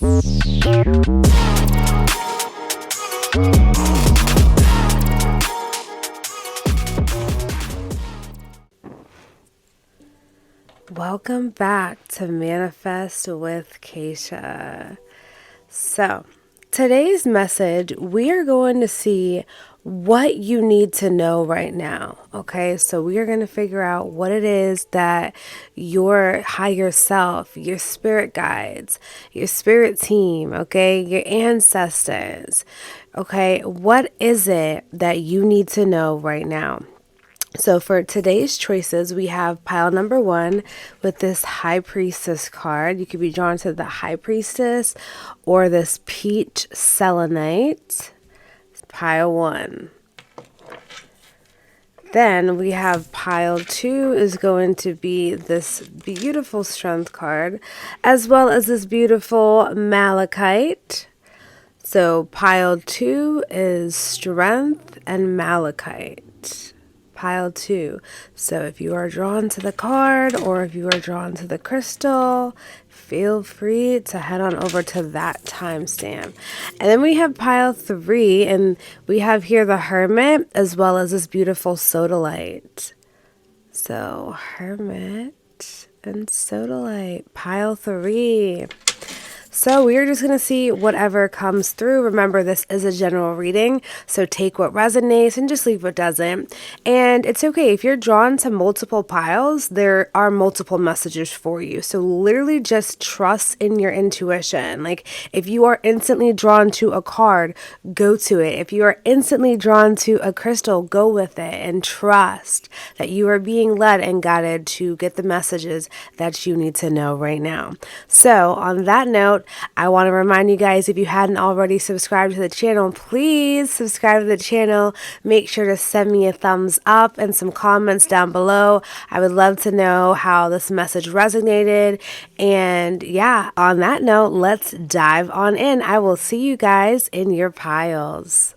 Welcome back to Manifest with 𝐀𝐩𝐸. So, today's message, we are going to see what you need to know right now. Okay, so we are going to figure out what it is that your higher self, your spirit guides, your spirit team, okay, your ancestors, okay, what is it that you need to know right now? So for today's choices, we have pile number 1 with this High Priestess card. You could be drawn to the High Priestess or this Peach Selenite. Pile 1. Then we have pile 2 is going to be this beautiful Strength card, as well as this beautiful Malachite. So pile 2 is Strength and Malachite. Pile 2. So if you are drawn to the card or if you are drawn to the crystal, feel free to head on over to that timestamp. And then we have pile 3, and we have here the Hermit as well as this beautiful Sodalite. So Hermit and Sodalite, pile 3. So we are just going to see whatever comes through. Remember, this is a general reading, so take what resonates and just leave what doesn't. And it's okay. If you're drawn to multiple piles, there are multiple messages for you. So literally just trust in your intuition. Like if you are instantly drawn to a card, go to it. If you are instantly drawn to a crystal, go with it and trust that you are being led and guided to get the messages that you need to know right now. So on that note, I want to remind you guys, if you hadn't already subscribed to the channel, please subscribe to the channel. Make sure to send me a thumbs up and some comments down below. I would love to know how this message resonated. And yeah, on that note, let's dive on in. I will see you guys in your piles.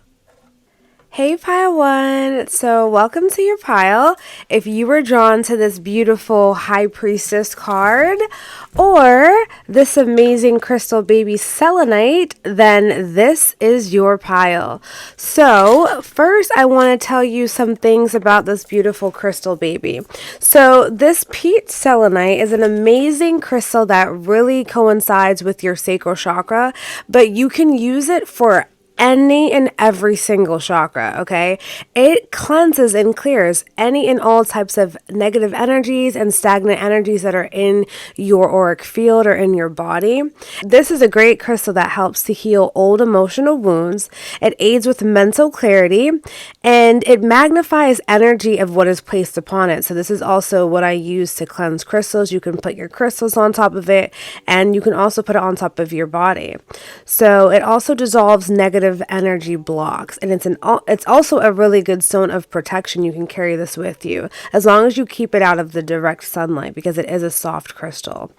Hey pile 1, so welcome to your pile. If you were drawn to this beautiful High Priestess card or this amazing crystal baby Selenite, then this is your pile. So first I want to tell you some things about this beautiful crystal baby. So this Peach Selenite is an amazing crystal that really coincides with your sacral chakra, but you can use it for any and every single chakra, okay? It cleanses and clears any and all types of negative energies and stagnant energies that are in your auric field or in your body. This is a great crystal that helps to heal old emotional wounds. It aids with mental clarity, and it magnifies energy of what is placed upon it. So this is also what I use to cleanse crystals. You can put your crystals on top of it, and you can also put it on top of your body. So it also dissolves negative energy blocks, and it's also a really good stone of protection. You can carry this with you as long as you keep it out of the direct sunlight, because it is a soft crystal.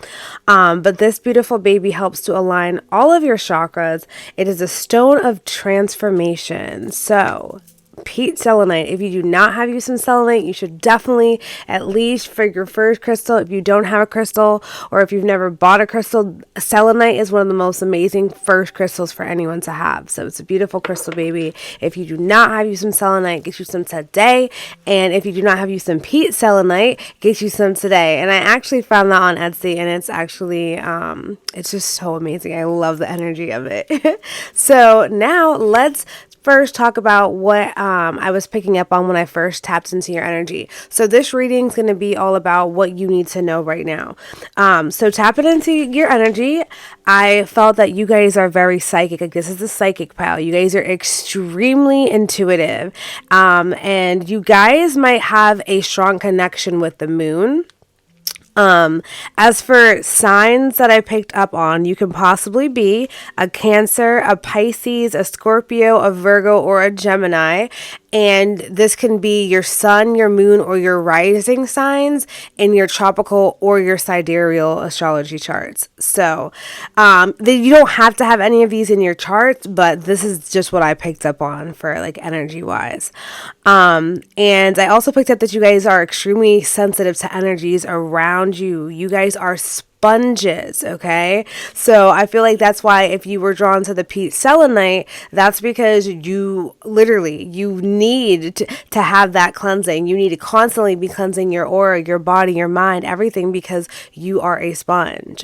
But this beautiful baby helps to align all of your chakras. It is a stone of transformation. So Peach Selenite, if you do not have you some selenite, you should definitely, at least for your first crystal, if you don't have a crystal or if you've never bought a crystal, selenite is one of the most amazing first crystals for anyone to have. So it's a beautiful crystal baby. If you do not have you some selenite, get you some today. And if you do not have you some Peach Selenite, get you some today. And I actually found that on Etsy, and it's actually it's just so amazing. I love the energy of it. So now let's first talk about what I was picking up on when I first tapped into your energy. So this reading is going to be all about what you need to know right now. So tapping into your energy, I felt that you guys are very psychic. Like, this is the psychic pile. You guys are extremely intuitive. And you guys might have a strong connection with the moon. As for signs that I picked up on, you can possibly be a Cancer, a Pisces, a Scorpio, a Virgo, or a Gemini. And this can be your sun, your moon, or your rising signs in your tropical or your sidereal astrology charts. So you don't have to have any of these in your charts, but this is just what I picked up on for like energy wise. And I also picked up that you guys are extremely sensitive to energies around you. You guys are sponges, okay? So I feel like that's why if you were drawn to the peach selenite, that's because you need to have that cleansing. You need to constantly be cleansing your aura, your body, your mind, everything, because you are a sponge.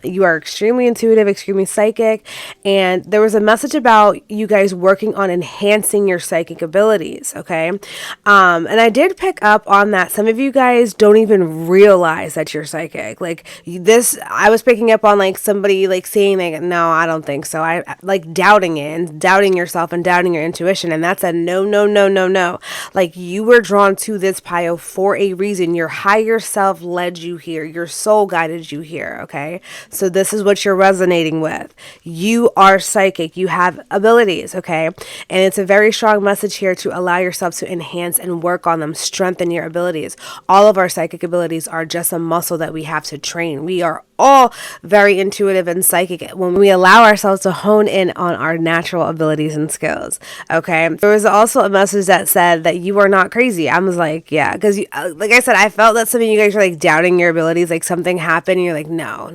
You are extremely intuitive, extremely psychic, and there was a message about you guys working on enhancing your psychic abilities, okay? And I did pick up on that. Some of you guys don't even realize that you're psychic. Like this, I was picking up on like somebody like saying like, no, I don't think so. I like doubting it and doubting yourself and doubting your intuition. And that's a no, no, no, no, no. Like you were drawn to this pile for a reason. Your higher self led you here. Your soul guided you here. Okay. So this is what you're resonating with. You are psychic. You have abilities. Okay. And it's a very strong message here to allow yourself to enhance and work on them, strengthen your abilities. All of our psychic abilities are just a muscle that we have to train. We are all very intuitive and psychic when we allow ourselves to hone in on our natural abilities and skills. Okay. There was also a message that said that you are not crazy. I was like, yeah, because like I said, I felt that some of you guys are like doubting your abilities. Like something happened and you're like, no,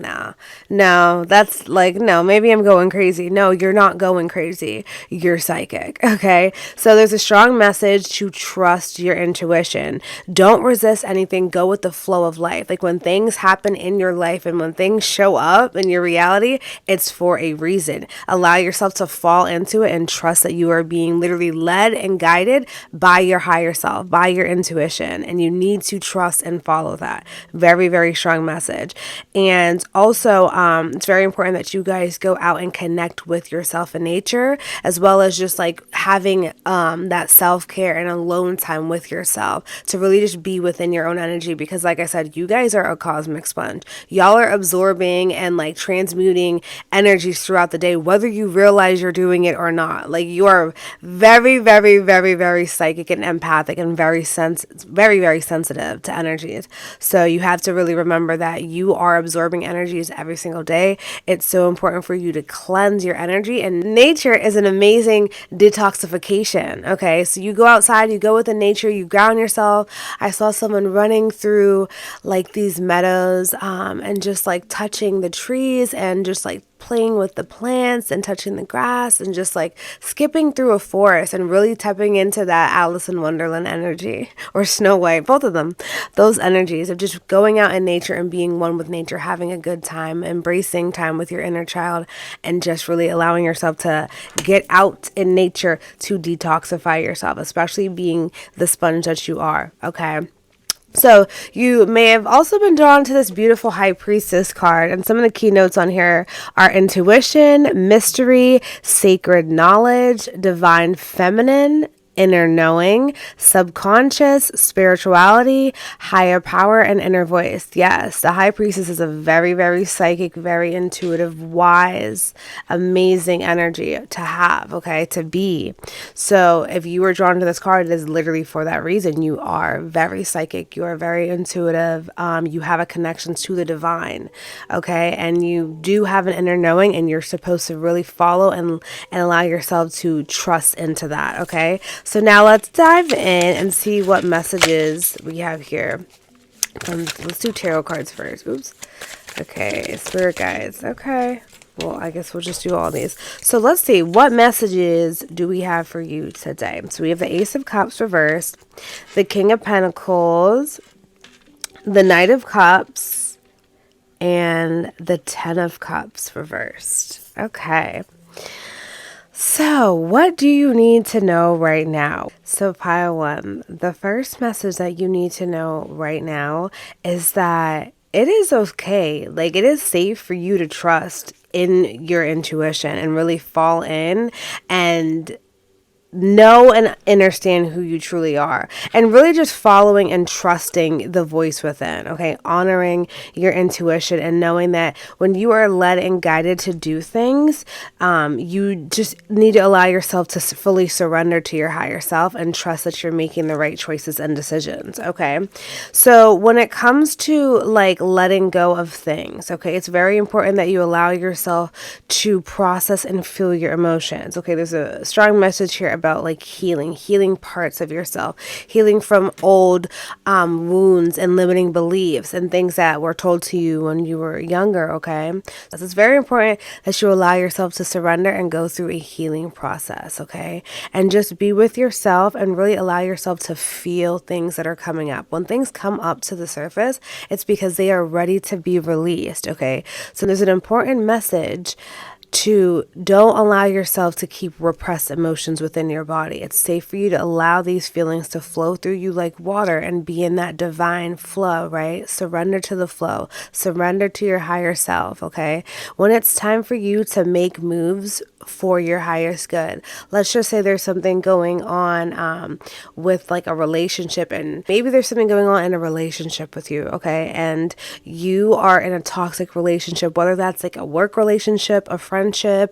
that's like, no, maybe I'm going crazy. No, you're not going crazy. You're psychic. Okay. So there's a strong message to trust your intuition. Don't resist anything. Go with the flow of life. Like when things happen in your life and when things show up in your reality, it's for a reason. Allow yourself to fall into it and trust that you are being literally led and guided by your higher self, by your intuition. And you need to trust and follow that. Very, very strong message. And also, it's very important that you guys go out and connect with yourself in nature, as well as just like having that self-care and alone time with yourself to really just be within your own energy. Because like I said, you guys are a cosmic sponge. Y'all are absorbing and like transmuting energies throughout the day, whether you realize you're doing it or not. Like you are very, very, very, very psychic and empathic and very, very sensitive to energies. So you have to really remember that you are absorbing energies every single day. It's so important for you to cleanse your energy, and nature is an amazing detoxification. Okay, so you go outside, you go within nature, you ground yourself. I saw someone running through like these meadows and just like touching the trees and just like playing with the plants and touching the grass and just like skipping through a forest and really tapping into that Alice in Wonderland energy, or Snow White, both of them, those energies of just going out in nature and being one with nature, having a good time, embracing time with your inner child, and just really allowing yourself to get out in nature to detoxify yourself, especially being the sponge that you are. Okay. So you may have also been drawn to this beautiful High Priestess card, and some of the keynotes on here are intuition, mystery, sacred knowledge, divine feminine, inner knowing, subconscious, spirituality, higher power, and inner voice. Yes, the High Priestess is a very, very psychic, very intuitive, wise, amazing energy to have, okay, to be. So if you were drawn to this card, it is literally for that reason. You are very psychic, you are very intuitive, you have a connection to the divine, okay, and you do have an inner knowing, and you're supposed to really follow and allow yourself to trust into that, okay? So now let's dive in and see what messages we have here. Let's do tarot cards first. Oops. Okay, spirit guides. Okay. Well, I guess we'll just do all these. So let's see. What messages do we have for you today? So we have the Ace of Cups reversed, the King of Pentacles, the Knight of Cups, and the Ten of Cups reversed. Okay. So what do you need to know right now? So pile one, the first message that you need to know right now is that it is okay. Like it is safe for you to trust in your intuition and really fall in and know and understand who you truly are, and really just following and trusting the voice within, okay? Honoring your intuition and knowing that when you are led and guided to do things, you just need to allow yourself to fully surrender to your higher self and trust that you're making the right choices and decisions, okay? So when it comes to like letting go of things, okay, it's very important that you allow yourself to process and feel your emotions, okay? There's a strong message here about about like healing parts of yourself, healing from old wounds and limiting beliefs and things that were told to you when you were younger, okay? So it's very important that you allow yourself to surrender and go through a healing process, okay? And just be with yourself and really allow yourself to feel things that are coming up. When things come up to the surface, it's because they are ready to be released, okay? So there's an important message to don't allow yourself to keep repressed emotions within your body. It's safe for you to allow these feelings to flow through you like water and be in that divine flow, right? Surrender to the flow. Surrender to your higher self, okay? When it's time for you to make moves for your highest good, let's just say there's something going on with like a relationship, and maybe there's something going on in a relationship with you, okay? And you are in a toxic relationship, whether that's like a work relationship, a friendship,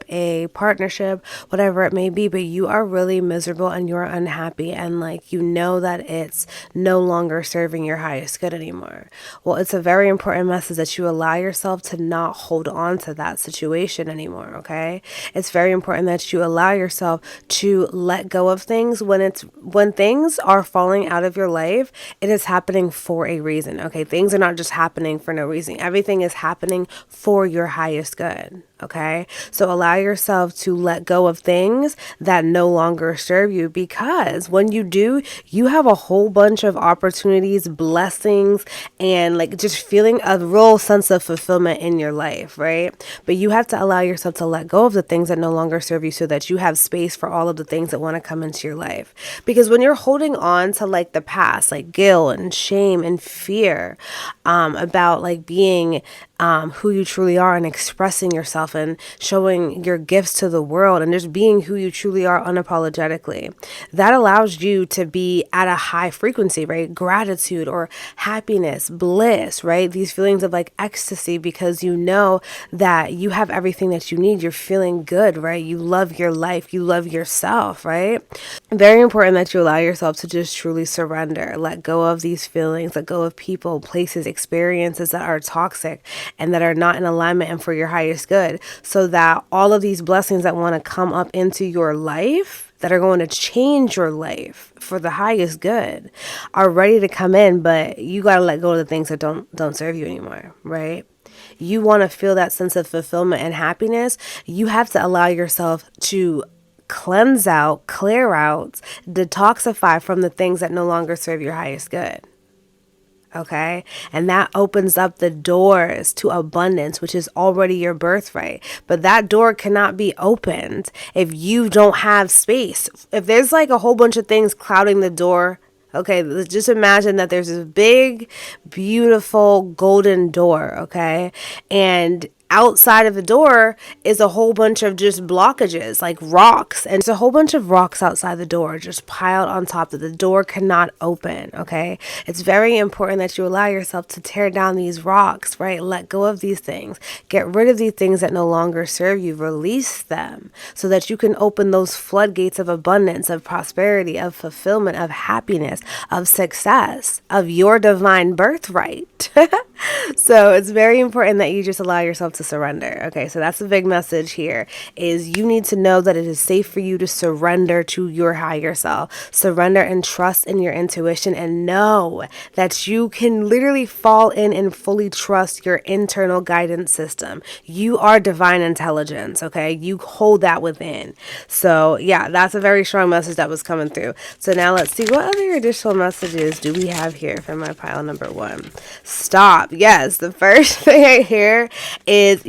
a partnership, whatever it may be, but you are really miserable and you're unhappy and like you know that it's no longer serving your highest good anymore. Well, it's a very important message that you allow yourself to not hold on to that situation anymore, okay? It's very important that you allow yourself to let go of things. When things are falling out of your life, it is happening for a reason, okay? Things are not just happening for no reason. Everything is happening for your highest good, okay? So allow yourself to let go of things that no longer serve you, because when you do, you have a whole bunch of opportunities, blessings, and like just feeling a real sense of fulfillment in your life, right? But you have to allow yourself to let go of the things that no longer serve you so that you have space for all of the things that want to come into your life. Because when you're holding on to like the past, like guilt and shame and fear about like being who you truly are and expressing yourself and showing your gifts to the world and just being who you truly are unapologetically, that allows you to be at a high frequency, right? Gratitude or happiness, bliss, right? These feelings of like ecstasy, because you know that you have everything that you need. You're feeling good, right? You love your life. You love yourself, right? Very important that you allow yourself to just truly surrender, let go of these feelings, let go of people, places, experiences that are toxic and that are not in alignment and for your highest good, so that all of these blessings that want to come up into your life, that are going to change your life for the highest good, are ready to come in. But you got to let go of the things that don't serve you anymore, right? You want to feel that sense of fulfillment and happiness. You have to allow yourself to cleanse out, clear out, detoxify from the things that no longer serve your highest good. Okay. And that opens up the doors to abundance, which is already your birthright. But that door cannot be opened if you don't have space. If there's like a whole bunch of things clouding the door, okay, just imagine that there's this big, beautiful golden door, okay? And outside of the door is a whole bunch of just blockages, like rocks. And it's a whole bunch of rocks outside the door just piled on top that the door cannot open, okay? It's very important that you allow yourself to tear down these rocks, right? Let go of these things. Get rid of these things that no longer serve you. Release them so that you can open those floodgates of abundance, of prosperity, of fulfillment, of happiness, of success, of your divine birthright. So it's very important that you just allow yourself to surrender. Okay, so that's the big message here, is you need to know that it is safe for you to surrender to your higher self. Surrender and trust in your intuition, and know that you can literally fall in and fully trust your internal guidance system. You are divine intelligence, okay? You hold that within. So yeah, that's a very strong message that was coming through. So now let's see, what other additional messages do we have here for my pile number one? Stop. Yes, the first thing I hear is,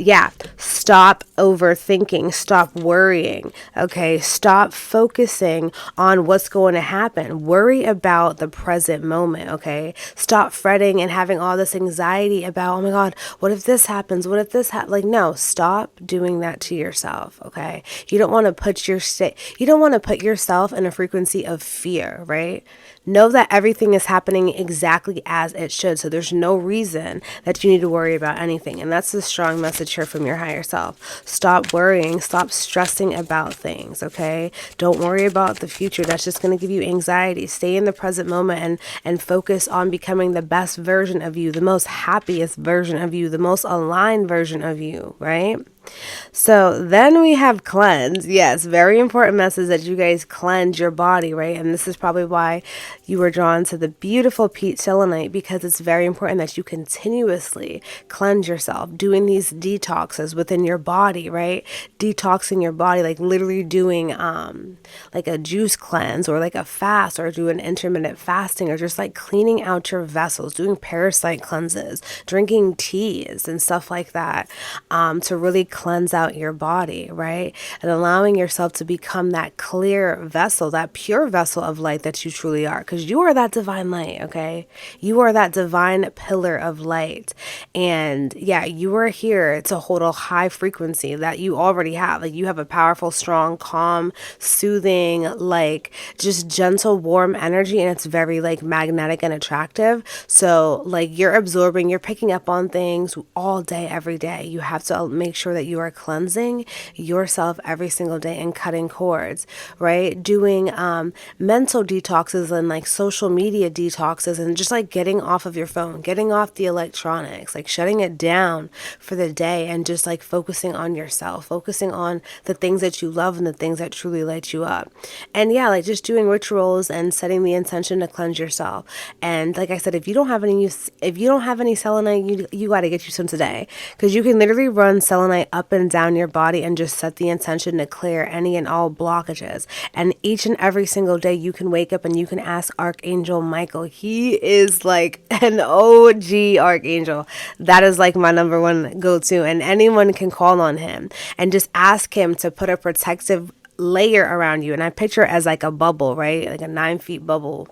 stop overthinking, stop worrying, okay? Stop focusing on what's going to happen. Worry about the present moment, okay? Stop fretting and having all this anxiety about, oh my God, what if this happens? What if this happens? Like, no, stop doing that to yourself, okay? You don't want to put yourself in a frequency of fear, right? Know that everything is happening exactly as it should. So there's no reason that you need to worry about anything. And that's the strong message here from your higher self. Stop worrying. Stop stressing about things, okay? Don't worry about the future. That's just going to give you anxiety. Stay in the present moment and focus on becoming the best version of you, the most happiest version of you, the most aligned version of you, right? So then we have cleanse. Yes, very important message that you guys cleanse your body, right? And this is probably why you were drawn to the beautiful peach selenite, because it's very important that you continuously cleanse yourself, doing these detoxes within your body, right? Detoxing your body, like literally doing like a juice cleanse or like a fast, or do an intermittent fasting, or just like cleaning out your vessels, doing parasite cleanses, drinking teas and stuff like that, to really cleanse out your body, right? And allowing yourself to become that clear vessel, that pure vessel of light that you truly are, because you are that divine light, okay? You are that divine pillar of light. And yeah, you are here to hold a high frequency that you already have. Like, you have a powerful, strong, calm, soothing, like just gentle, warm energy, and it's very like magnetic and attractive. So like you're absorbing, you're picking up on things all day, every day. You have to make sure that you are cleansing yourself every single day and cutting cords, right? Doing mental detoxes and like social media detoxes, and just like getting off of your phone, getting off the electronics, like shutting it down for the day, and just like focusing on yourself, focusing on the things that you love and the things that truly light you up. And yeah, like just doing rituals and setting the intention to cleanse yourself. And like I said, if you don't have any selenite, you got to get you some today, because you can literally run selenite up and down your body and just set the intention to clear any and all blockages. And each and every single day you can wake up and you can ask Archangel Michael. He is like an OG archangel. That is like my number one go-to, and anyone can call on him and just ask him to put a protective layer around you. And I picture it as like a bubble, right? Like a 9 feet bubble.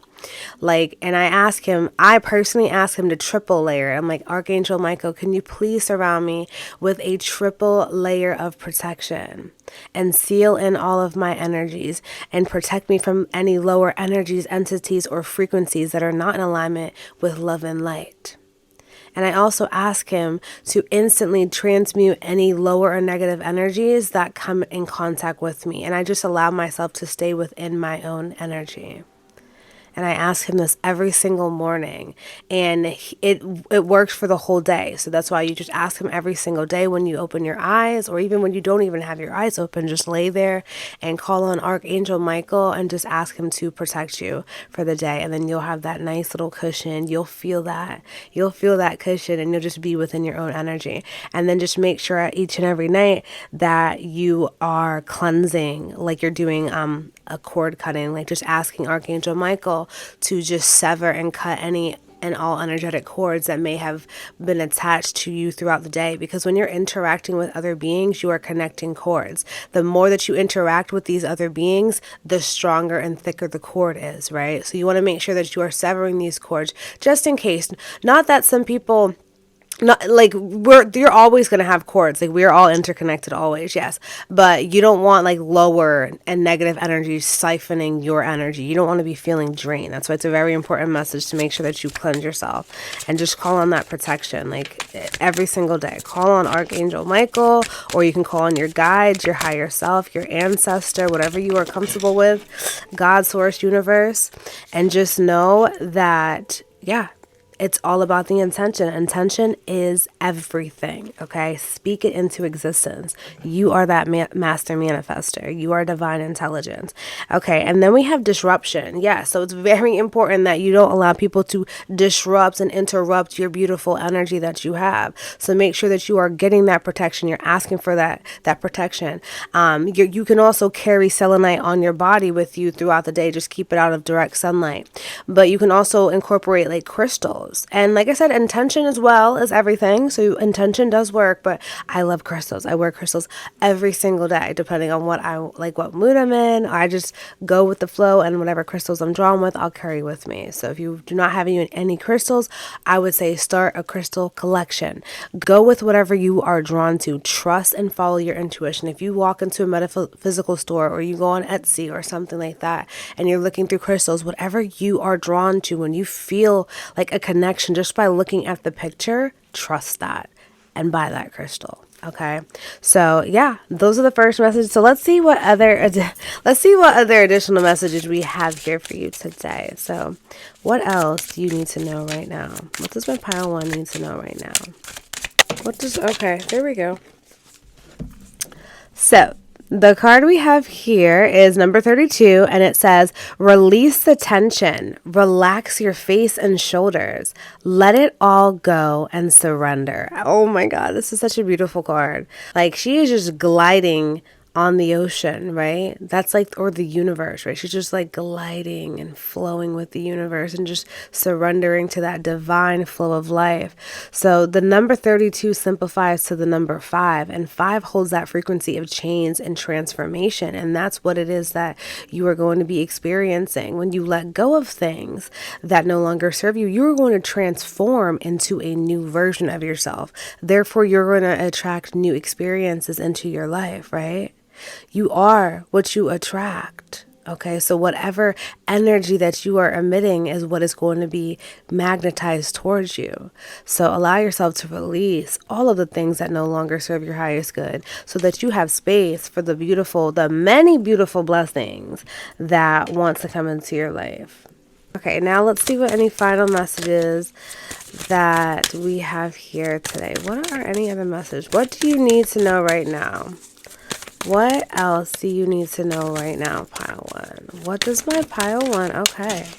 Like, and I personally ask him to triple layer. I'm like, Archangel Michael, can you please surround me with a triple layer of protection and seal in all of my energies and protect me from any lower energies, entities, or frequencies that are not in alignment with love and light. And I also ask him to instantly transmute any lower or negative energies that come in contact with me. And I just allow myself to stay within my own energy. And I ask him this every single morning, and it works for the whole day. So that's why you just ask him every single day when you open your eyes, or even when you don't even have your eyes open. Just lay there and call on Archangel Michael and just ask him to protect you for the day. And then you'll have that nice little cushion. You'll feel that cushion, and you'll just be within your own energy. And then just make sure each and every night that you are cleansing, like you're doing a cord cutting, like just asking Archangel Michael to just sever and cut any and all energetic cords that may have been attached to you throughout the day. Because when you're interacting with other beings, you are connecting cords. The more that you interact with these other beings, the stronger and thicker the cord is, right? So you want to make sure that you are severing these cords just in case. Not that some people... Not like you're always going to have cords. Like, we're all interconnected always. Yes. But you don't want like lower and negative energy siphoning your energy. You don't want to be feeling drained. That's why it's a very important message to make sure that you cleanse yourself and just call on that protection. Like every single day, call on Archangel Michael, or you can call on your guides, your higher self, your ancestor, whatever you are comfortable with, God, source, universe. And just know that, yeah, it's all about the intention. Intention is everything, okay? Speak it into existence. You are that master manifester. You are divine intelligence, okay? And then we have disruption. Yeah, so it's very important that you don't allow people to disrupt and interrupt your beautiful energy that you have. So make sure that you are getting that protection. You're asking for that protection. You can also carry selenite on your body with you throughout the day. Just keep it out of direct sunlight. But you can also incorporate like crystals. And like I said, intention as well is everything. So intention does work, but I love crystals. I wear crystals every single day, depending on what mood I'm in. I just go with the flow, and whatever crystals I'm drawn with, I'll carry with me. So if you do not have any crystals, I would say start a crystal collection. Go with whatever you are drawn to. Trust and follow your intuition. If you walk into a metaphysical store, or you go on Etsy or something like that, and you're looking through crystals, whatever you are drawn to, when you feel like a connection just by looking at the picture, trust that and buy that crystal. Okay, so yeah, those are the first messages. So let's see what other additional messages we have here for you today. So what else do you need to know right now? What does my pile one need to know right now? Okay, there we go. So the card we have here is number 32, and it says, release the tension, relax your face and shoulders, let it all go and surrender. Oh my God, this is such a beautiful card. Like, she is just gliding on the ocean, right? That's like, or the universe, right? She's just like gliding and flowing with the universe and just surrendering to that divine flow of life. So the number 32 simplifies to the number 5, and 5 holds that frequency of change and transformation. And that's what it is that you are going to be experiencing. When you let go of things that no longer serve you, you're going to transform into a new version of yourself. Therefore, you're going to attract new experiences into your life, right? You are what you attract. Okay, so whatever energy that you are emitting is what is going to be magnetized towards you. So allow yourself to release all of the things that no longer serve your highest good, so that you have space for the beautiful, the many beautiful blessings that want to come into your life. Okay, now let's see what any final messages that we have here today. What are any other messages? What do you need to know right now? What else do you need to know right now, pile 1? What does my pile 1? Okay.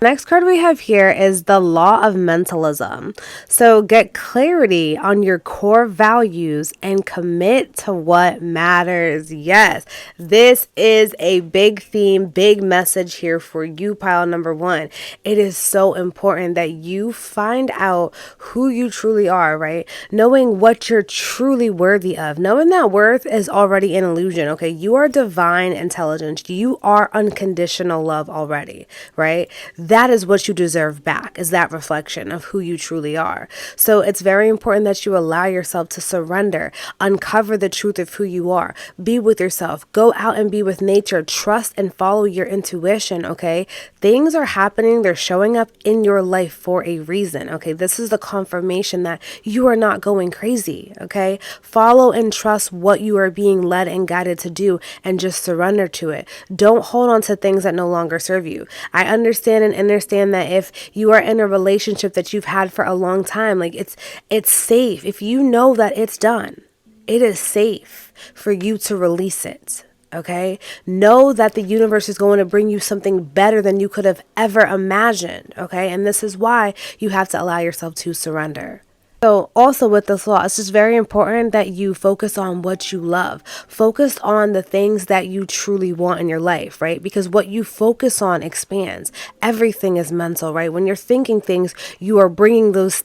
Next card we have here is the law of mentalism. So get clarity on your core values and commit to what matters. Yes, this is a big theme, big message here for you, pile number 1. It is so important that you find out who you truly are, right? Knowing what you're truly worthy of. Knowing that worth is already an illusion, okay? You are divine intelligence. You are unconditional love already, right? That is what you deserve back, is that reflection of who you truly are. So it's very important that you allow yourself to surrender, uncover the truth of who you are, be with yourself, go out and be with nature, trust and follow your intuition, okay? Things are happening, they're showing up in your life for a reason, okay? This is the confirmation that you are not going crazy, okay? Follow and trust what you are being led and guided to do, and just surrender to it. Don't hold on to things that no longer serve you. I understand that if you are in a relationship that you've had for a long time, like it's safe. If you know that it's done, it is safe for you to release it. Okay? Know that the universe is going to bring you something better than you could have ever imagined. Okay? And this is why you have to allow yourself to surrender. So also with this law, it's just very important that you focus on what you love. Focus on the things that you truly want in your life, right? Because what you focus on expands. Everything is mental, right? When you're thinking things, you are bringing those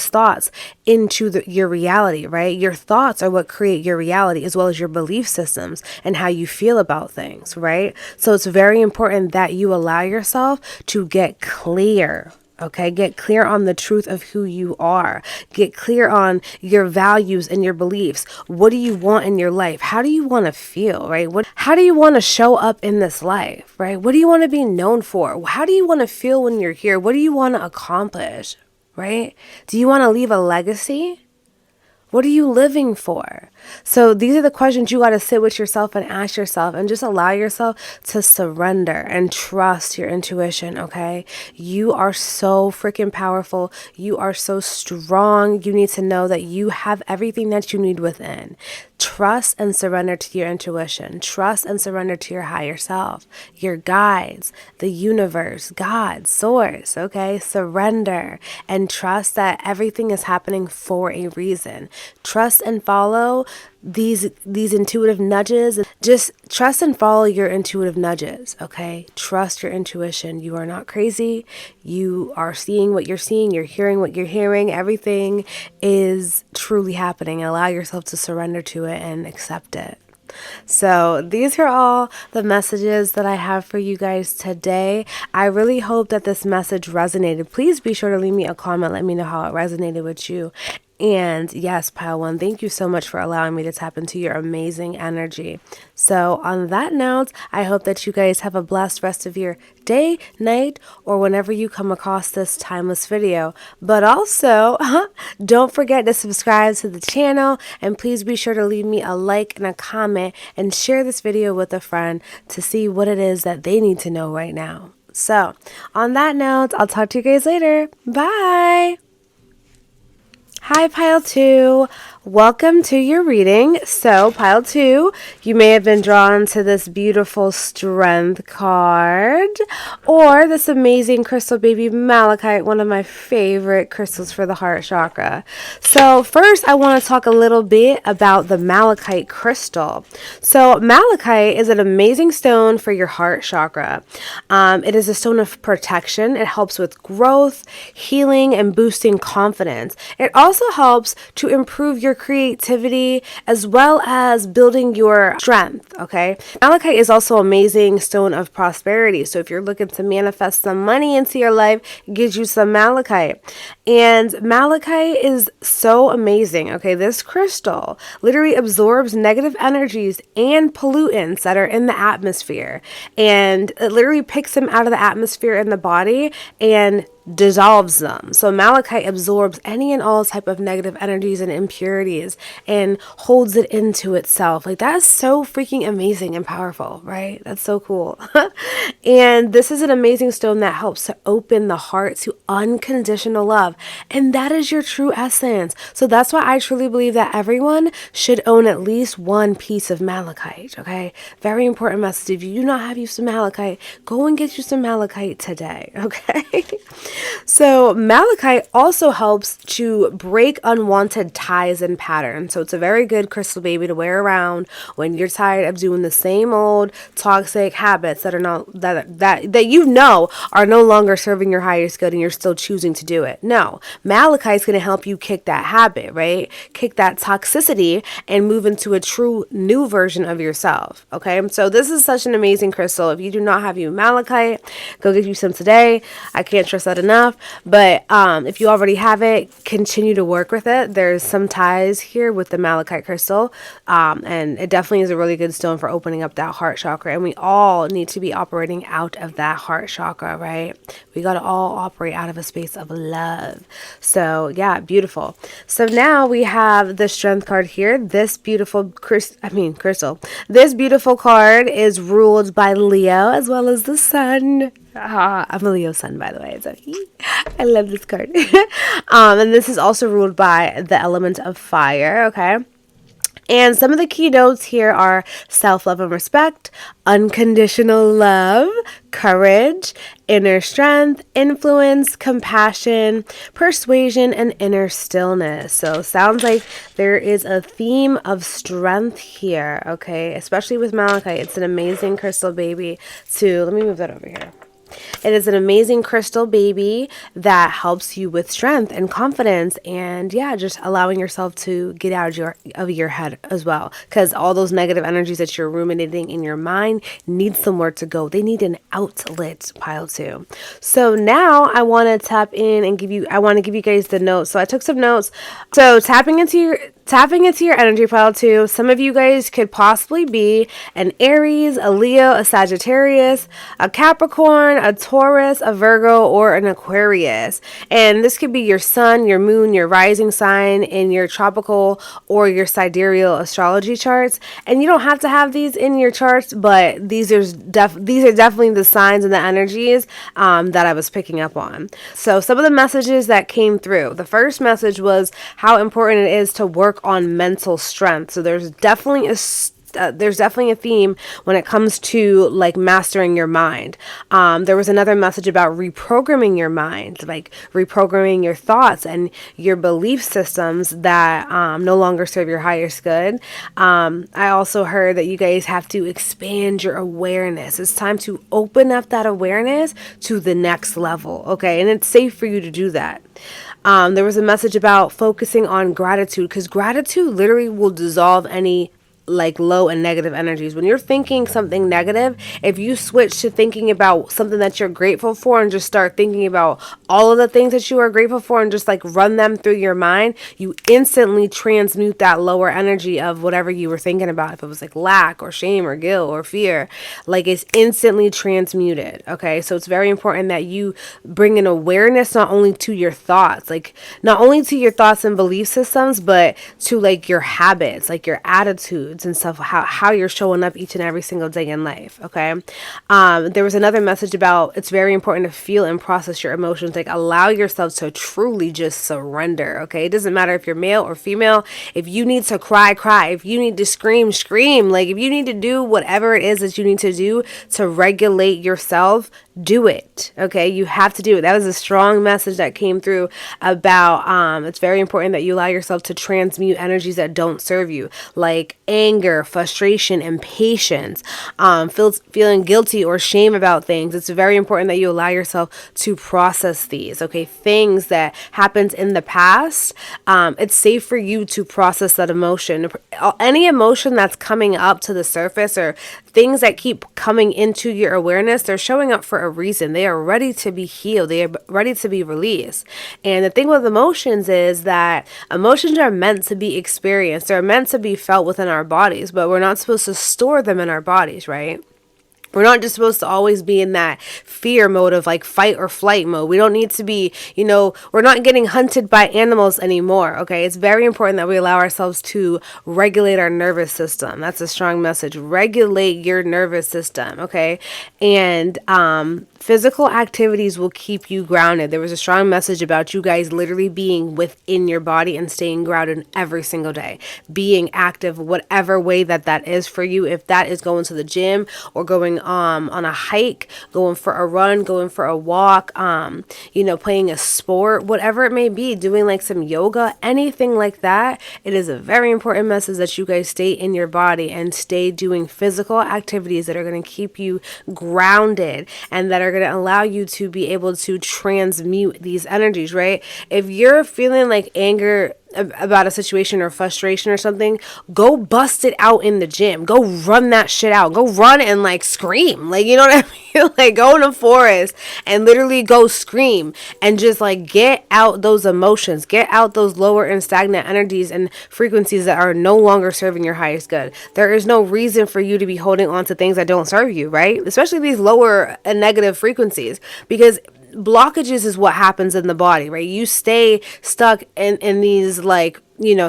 thoughts into your reality, right? Your thoughts are what create your reality, as well as your belief systems and how you feel about things, right? So it's very important that you allow yourself to get clear. Okay, get clear on the truth of who you are. Get clear on your values and your beliefs. What do you want in your life? How do you want to feel, right? How do you want to show up in this life, right? What do you want to be known for? How do you want to feel when you're here? What do you want to accomplish, right? Do you want to leave a legacy? What are you living for? So these are the questions you got to sit with yourself and ask yourself, and just allow yourself to surrender and trust your intuition, okay? You are so freaking powerful. You are so strong. You need to know that you have everything that you need within. Trust and surrender to your intuition. Trust and surrender to your higher self, your guides, the universe, God, source, okay? Surrender and trust that everything is happening for a reason. Trust and follow these intuitive nudges. Just trust and follow your intuitive nudges, okay? Trust your intuition. You are not crazy. You are seeing what you're seeing. You're hearing what you're hearing. Everything is truly happening. Allow yourself to surrender to it and accept it. So these are all the messages that I have for you guys today. I really hope that this message resonated. Please be sure to leave me a comment. Let me know how it resonated with you. And yes, pile 1, thank you so much for allowing me to tap into your amazing energy. So on that note, I hope that you guys have a blessed rest of your day, night, or whenever you come across this timeless video. But also, don't forget to subscribe to the channel, and please be sure to leave me a like and a comment and share this video with a friend to see what it is that they need to know right now. So on that note, I'll talk to you guys later. Bye. Hi, pile 2. Welcome to your reading. So, pile 2, you may have been drawn to this beautiful strength card or this amazing crystal baby Malachite, one of my favorite crystals for the heart chakra. So, first, I want to talk a little bit about the Malachite crystal. So, Malachite is an amazing stone for your heart chakra. It is a stone of protection. It helps with growth, healing, and boosting confidence. It also helps to improve your creativity as well as building your strength. Okay, Malachite is also an amazing stone of prosperity. So if you're looking to manifest some money into your life, it gives you some Malachite. And Malachite is so amazing. Okay, this crystal literally absorbs negative energies and pollutants that are in the atmosphere, and it literally picks them out of the atmosphere in the body and dissolves them. So Malachite absorbs any and all type of negative energies and impurities and holds it into itself. Like, that is so freaking amazing and powerful, right? That's so cool. And this is an amazing stone that helps to open the heart to unconditional love. And that is your true essence. So that's why I truly believe that everyone should own at least one piece of Malachite. Okay, very important message. If you do not have you some Malachite, go and get you some Malachite today. Okay. So Malachite also helps to break unwanted ties and patterns. So it's a very good crystal baby to wear around when you're tired of doing the same old toxic habits that are not that you know are no longer serving your highest good and you're still choosing to do it. No, Malachite is going to help you kick that habit, right? Kick that toxicity and move into a true new version of yourself. Okay, so this is such an amazing crystal. If you do not have you Malachite, go get you some today. I can't stress that enough. But if you already have it, continue to work with it. There's some ties here with the Malachite crystal, and it definitely is a really good stone for opening up that heart chakra. And we all need to be operating out of that heart chakra, right? We got to all operate out of a space of love. So yeah, beautiful. So now we have the strength card here. This beautiful crystal. This beautiful card is ruled by Leo as well as the sun. I'm a Leo sun, by the way, so I love this card. And this is also ruled by the element of fire, okay? And some of the key notes here are self-love and respect, unconditional love, courage, inner strength, influence, compassion, persuasion, and inner stillness. So sounds like there is a theme of strength here, okay? Especially with Malachite. It's an amazing crystal baby to, let me move that over here. It is an amazing crystal baby that helps you with strength and confidence, and yeah, just allowing yourself to get out of your head as well, because all those negative energies that you're ruminating in your mind need somewhere to go. They need an outlet, pile 2. So now I want to tap in and give you guys the notes. So I took some notes. So tapping into your energy, pile 2, some of you guys could possibly be an Aries, a Leo, a Sagittarius, a Capricorn, a Taurus, a Virgo, or an Aquarius. And this could be your sun, your moon, your rising sign in your tropical or your sidereal astrology charts. And you don't have to have these in your charts, but these are definitely the signs and the energies that I was picking up on. So some of the messages that came through. The first message was how important it is to work on mental strength. So there's definitely a theme when it comes to like mastering your mind. There was another message about reprogramming your mind, like reprogramming your thoughts and your belief systems that no longer serve your highest good. I also heard that you guys have to expand your awareness. It's time to open up that awareness to the next level, okay? And it's safe for you to do that. There was a message about focusing on gratitude, because gratitude literally will dissolve any like low and negative energies. When you're thinking something negative, if you switch to thinking about something that you're grateful for and just start thinking about all of the things that you are grateful for and just like run them through your mind, you instantly transmute that lower energy of whatever you were thinking about. If it was like lack or shame or guilt or fear, like it's instantly transmuted. Okay, so it's very important that you bring an awareness not only to your thoughts, like not only to your thoughts and belief systems, but to like your habits, like your attitudes, balance and stuff, how you're showing up each and every single day in life. Okay. There was another message about it's very important to feel and process your emotions. Like, allow yourself to truly just surrender. Okay. It doesn't matter if you're male or female. If you need to cry, cry. If you need to scream, scream. Like, if you need to do whatever it is that you need to do to regulate yourself, do it. Okay. You have to do it. That was a strong message that came through about, it's very important that you allow yourself to transmute energies that don't serve you, like anger, frustration, impatience, feeling guilty or shame about things. It's very important that you allow yourself to process these. Okay. Things that happened in the past. It's safe for you to process that emotion. Any emotion that's coming up to the surface or things that keep coming into your awareness, they're showing up for a reason. They are ready to be healed. They are ready to be released. And the thing with emotions is that emotions are meant to be experienced. They're meant to be felt within our bodies, but we're not supposed to store them in our bodies, right? We're not just supposed to always be in that fear mode of like fight or flight mode. We don't need to be, we're not getting hunted by animals anymore. Okay. It's very important that we allow ourselves to regulate our nervous system. That's a strong message. Regulate your nervous system. Okay. And, physical activities will keep you grounded. There was a strong message about you guys literally being within your body and staying grounded every single day, being active, whatever way that is for you. If that is going to the gym or going on a hike, going for a run, going for a walk, playing a sport, whatever it may be, doing like some yoga, anything like that. It is a very important message that you guys stay in your body and stay doing physical activities that are going to keep you grounded and that are going to allow you to be able to transmute these energies, right? If you're feeling like anger about a situation or frustration or something, go bust it out in the gym. Go run that shit out. Go run and like scream. Like, you know what I mean? Like, go in the forest and literally go scream and just like get out those emotions, get out those lower and stagnant energies and frequencies that are no longer serving your highest good. There is no reason for you to be holding on to things that don't serve you, right? Especially these lower and negative frequencies, because blockages is what happens in the body, right? You stay stuck in these like,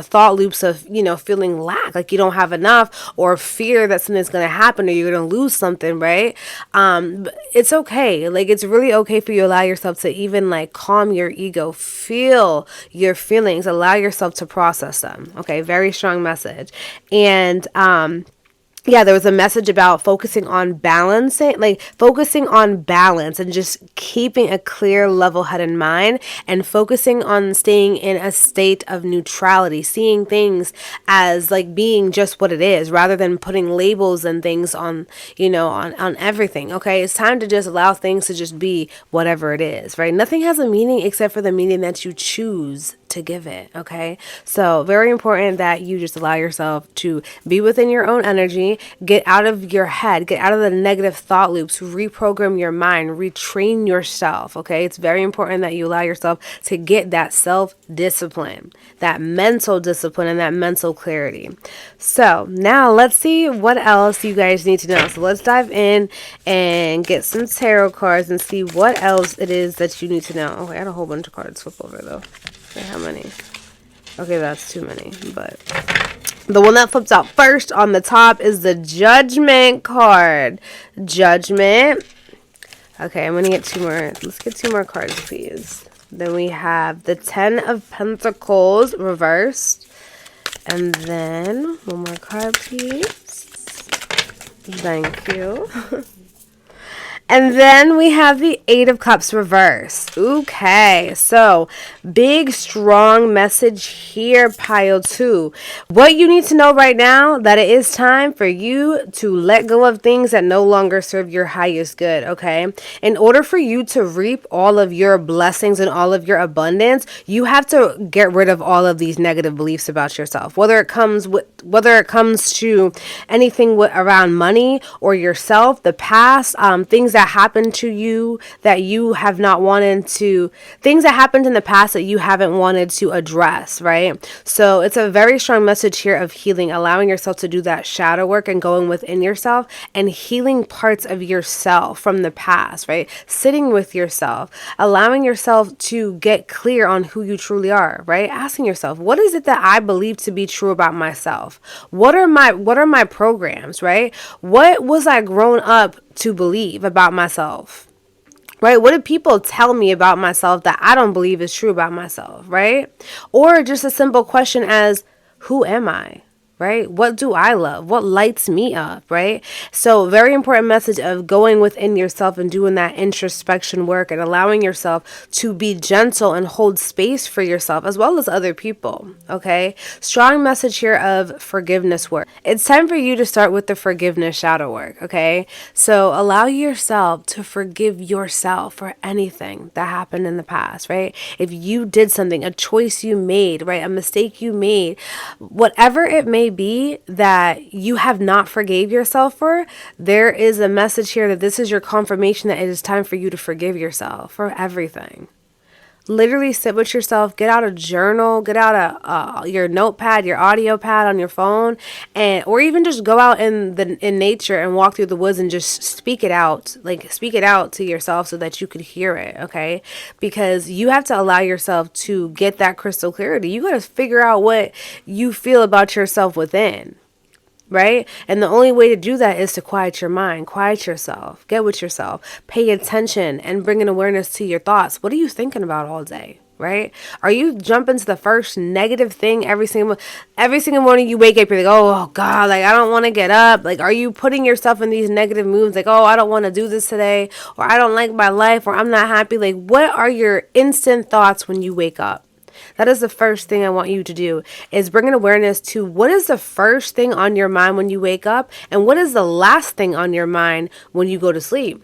thought loops of, feeling lack, like you don't have enough, or fear that something's going to happen or you're going to lose something, right? It's okay. Like, it's really okay for you to allow yourself to even like calm your ego, feel your feelings, allow yourself to process them. Okay. Very strong message. And, yeah, there was a message about focusing on balance and just keeping a clear, level-headed mind and focusing on staying in a state of neutrality, seeing things as like being just what it is rather than putting labels and things on, on everything. Okay. It's time to just allow things to just be whatever it is, right? Nothing has a meaning except for the meaning that you choose to give it. Okay. So very important that you just allow yourself to be within your own energy, get out of your head, get out of the negative thought loops, reprogram your mind, retrain yourself. Okay. It's very important that you allow yourself to get that self-discipline, that mental discipline and that mental clarity. So now let's see what else you guys need to know. So let's dive in and get some tarot cards and see what else it is that you need to know. Okay. I had a whole bunch of cards flip over though. Okay, how many? Okay, that's too many, but the one that flips out first on the top is the Judgment card. Judgment. Okay, I'm going to get two more. Let's get two more cards, please. Then we have the Ten of Pentacles reversed. And then one more card, please. Thank you. And then we have the Eight of Cups reversed. Okay, so big, strong message here, pile 2. What you need to know right now, that it is time for you to let go of things that no longer serve your highest good, okay? In order for you to reap all of your blessings and all of your abundance, you have to get rid of all of these negative beliefs about yourself. Whether it comes to anything around money or yourself, the past, things that that happened to you that you have not wanted to, things that happened in the past that you haven't wanted to address, right? So it's a very strong message here of healing, allowing yourself to do that shadow work and going within yourself and healing parts of yourself from the past, right? Sitting with yourself, allowing yourself to get clear on who you truly are, right? Asking yourself, what is it that I believe to be true about myself? What are my programs, right? What was I grown up to believe about myself? Right? What do people tell me about myself that I don't believe is true about myself, right? Or just a simple question as, who am I? Right? What do I love? What lights me up? Right? So very important message of going within yourself and doing that introspection work and allowing yourself to be gentle and hold space for yourself as well as other people. Okay. Strong message here of forgiveness work. It's time for you to start with the forgiveness shadow work. Okay. So allow yourself to forgive yourself for anything that happened in the past, right? If you did something, a choice you made, right? A mistake you made, whatever it may be that you have not forgave yourself for, there is a message here that this is your confirmation that it is time for you to forgive yourself for everything. Literally sit with yourself, get out a journal, get out your notepad, your audio pad on your phone, and or even just go out in nature and walk through the woods and just speak it out, like speak it out to yourself so that you could hear it, okay? Because you have to allow yourself to get that crystal clarity. You got to figure out what you feel about yourself within. Right? And the only way to do that is to quiet your mind, quiet yourself, get with yourself, pay attention and bring an awareness to your thoughts. What are you thinking about all day? Right? Are you jumping to the first negative thing every single morning you wake up, you're like, oh God, like I don't want to get up. Like, are you putting yourself in these negative moods? Like, oh, I don't want to do this today, or I don't like my life, or I'm not happy. Like, what are your instant thoughts when you wake up? That is the first thing I want you to do, is bring an awareness to what is the first thing on your mind when you wake up and what is the last thing on your mind when you go to sleep.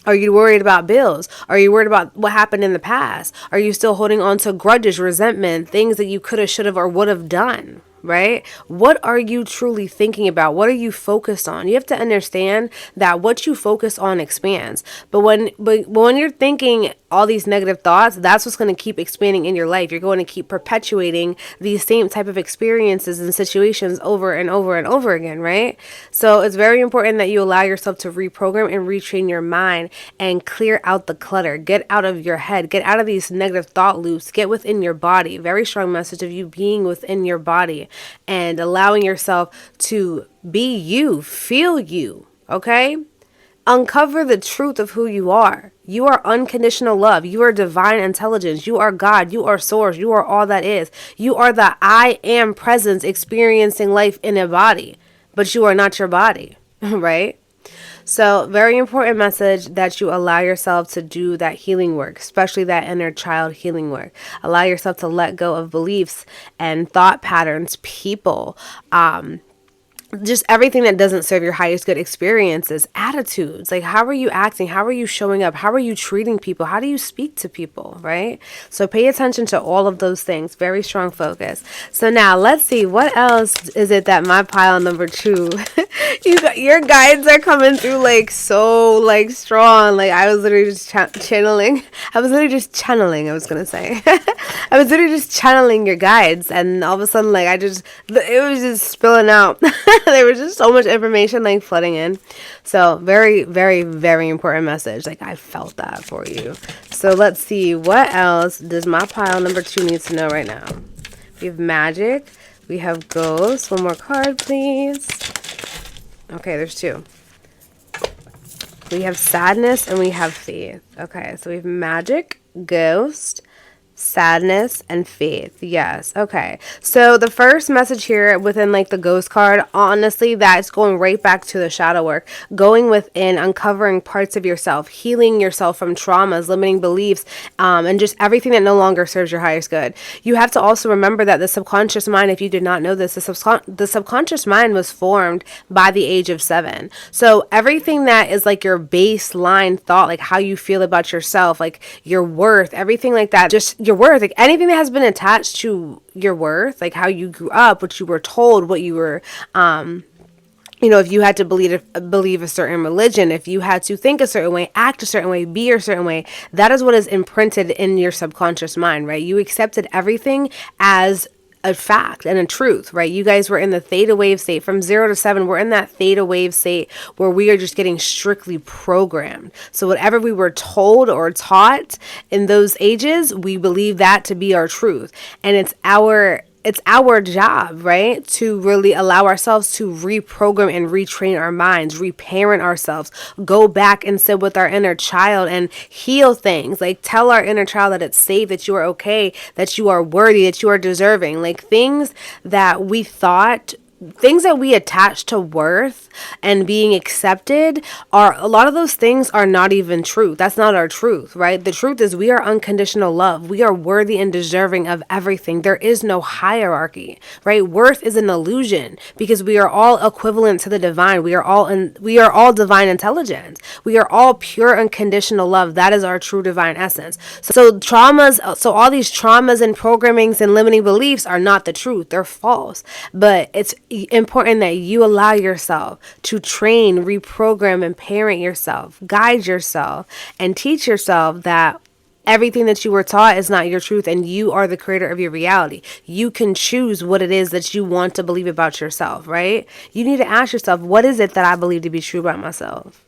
Are you worried about bills? Are you worried about what happened in the past? Are you still holding on to grudges, resentment, things that you could have, should have, or would have done? Right? What are you truly thinking about? What are you focused on? You have to understand that what you focus on expands. But when you're thinking all these negative thoughts, that's what's going to keep expanding in your life. You're going to keep perpetuating these same type of experiences and situations over and over and over again, right? So it's very important that you allow yourself to reprogram and retrain your mind and clear out the clutter. Get out of your head. Get out of these negative thought loops. Get within your body. Very strong message of you being within your body and allowing yourself to be you, feel you, okay? Uncover the truth of who you are. You are unconditional love. You are divine intelligence. You are God. You are source. You are all that is. You are the I am presence experiencing life in a body, but you are not your body, right? So very important message that you allow yourself to do that healing work, especially that inner child healing work. Allow yourself to let go of beliefs and thought patterns, people, just everything that doesn't serve your highest good, experiences, attitudes. Like, how are you acting? How are you showing up? How are you treating people? How do you speak to people, right? So pay attention to all of those things. Very strong focus. So now let's see, what else is it that my pile number 2, your guides are coming through like so like strong. Like I was literally just channeling. I was literally just channeling your guides, and all of a sudden like it was just spilling out. There was just so much information like flooding in. So very, very, very important message. Like I felt that for you. So let's see, what else does my pile number 2 need to know right now? We have magic. We have ghosts. One more card, please. Okay, there's 2. We have sadness and we have faith. Okay, so we have magic, ghost, sadness, and faith. Yes. Okay. So the first message here within like the ghost card, honestly, that's going right back to the shadow work, going within, uncovering parts of yourself, healing yourself from traumas, limiting beliefs, and just everything that no longer serves your highest good. You have to also remember that the subconscious mind, if you did not know this, the subconscious mind was formed by the age of 7. So everything that is like your baseline thought, like how you feel about yourself, like your worth, everything like that, just your worth, like anything that has been attached to your worth, like how you grew up, what you were told, what you were if you had to believe a certain religion, if you had to think a certain way, act a certain way, be a certain way, that is what is imprinted in your subconscious mind, right? You accepted everything as a fact and a truth, right? You guys were in the theta wave state from 0 to 7. We're in that theta wave state where we are just getting strictly programmed. So whatever we were told or taught in those ages, we believe that to be our truth. And it's our job, right, to really allow ourselves to reprogram and retrain our minds, reparent ourselves, go back and sit with our inner child and heal things. Like, tell our inner child that it's safe, that you are okay, that you are worthy, that you are deserving. Like, things that we attach to worth and being accepted, are a lot of those things are not even true. That's not our truth, right? The truth is we are unconditional love. We are worthy and deserving of everything. There is no hierarchy, right? Worth is an illusion because we are all equivalent to the divine. We are all divine intelligence. We are all pure unconditional love. That is our true divine essence. So all these traumas and programmings and limiting beliefs are not the truth. They're false. But it's important that you allow yourself to train, reprogram, and parent yourself, guide yourself, and teach yourself that everything that you were taught is not your truth, and you are the creator of your reality. You can choose what it is that you want to believe about yourself, right? You need to ask yourself, what is it that I believe to be true about myself?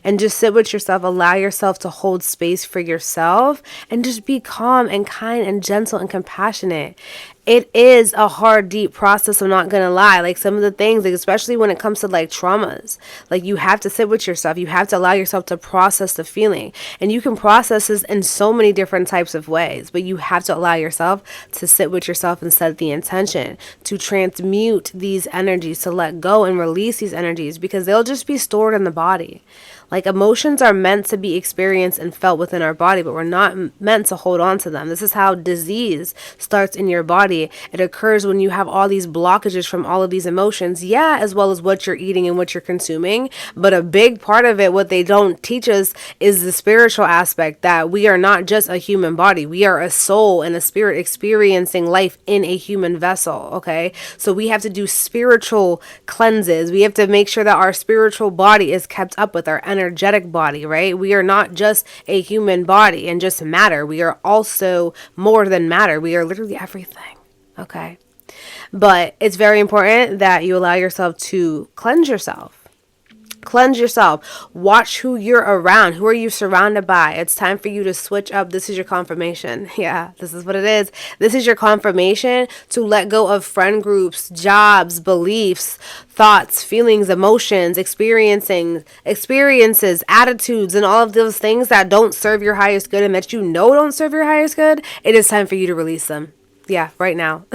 And just sit with yourself, allow yourself to hold space for yourself, and just be calm and kind and gentle and compassionate. It is a hard, deep process, I'm not gonna lie. Like, some of the things, like, especially when it comes to like traumas, like, you have to sit with yourself. You have to allow yourself to process the feeling. And you can process this in so many different types of ways, but you have to allow yourself to sit with yourself and set the intention to transmute these energies, to let go and release these energies, because they'll just be stored in the body. Like, emotions are meant to be experienced and felt within our body, but we're not meant to hold on to them. This is how disease starts in your body. It occurs when you have all these blockages from all of these emotions, as well as what you're eating and what you're consuming. But a big part of it, what they don't teach us, is the spiritual aspect, that we are not just a human body. We are a soul and a spirit experiencing life in a human vessel, okay? So we have to do spiritual cleanses. We have to make sure that our spiritual body is kept up with our energetic body, right? We are not just a human body and just matter. We are also more than matter. We are literally everything, okay? But it's very important that you allow yourself to cleanse yourself. Cleanse yourself. Watch who you're around. Who are you surrounded by? It's time for you to switch up. This is your confirmation. Yeah, this is what it is. This is your confirmation to let go of friend groups, jobs, beliefs, thoughts, feelings, emotions, experiences, attitudes, and all of those things that don't serve your highest good and that you know don't serve your highest good. It is time for you to release them. Yeah, right now.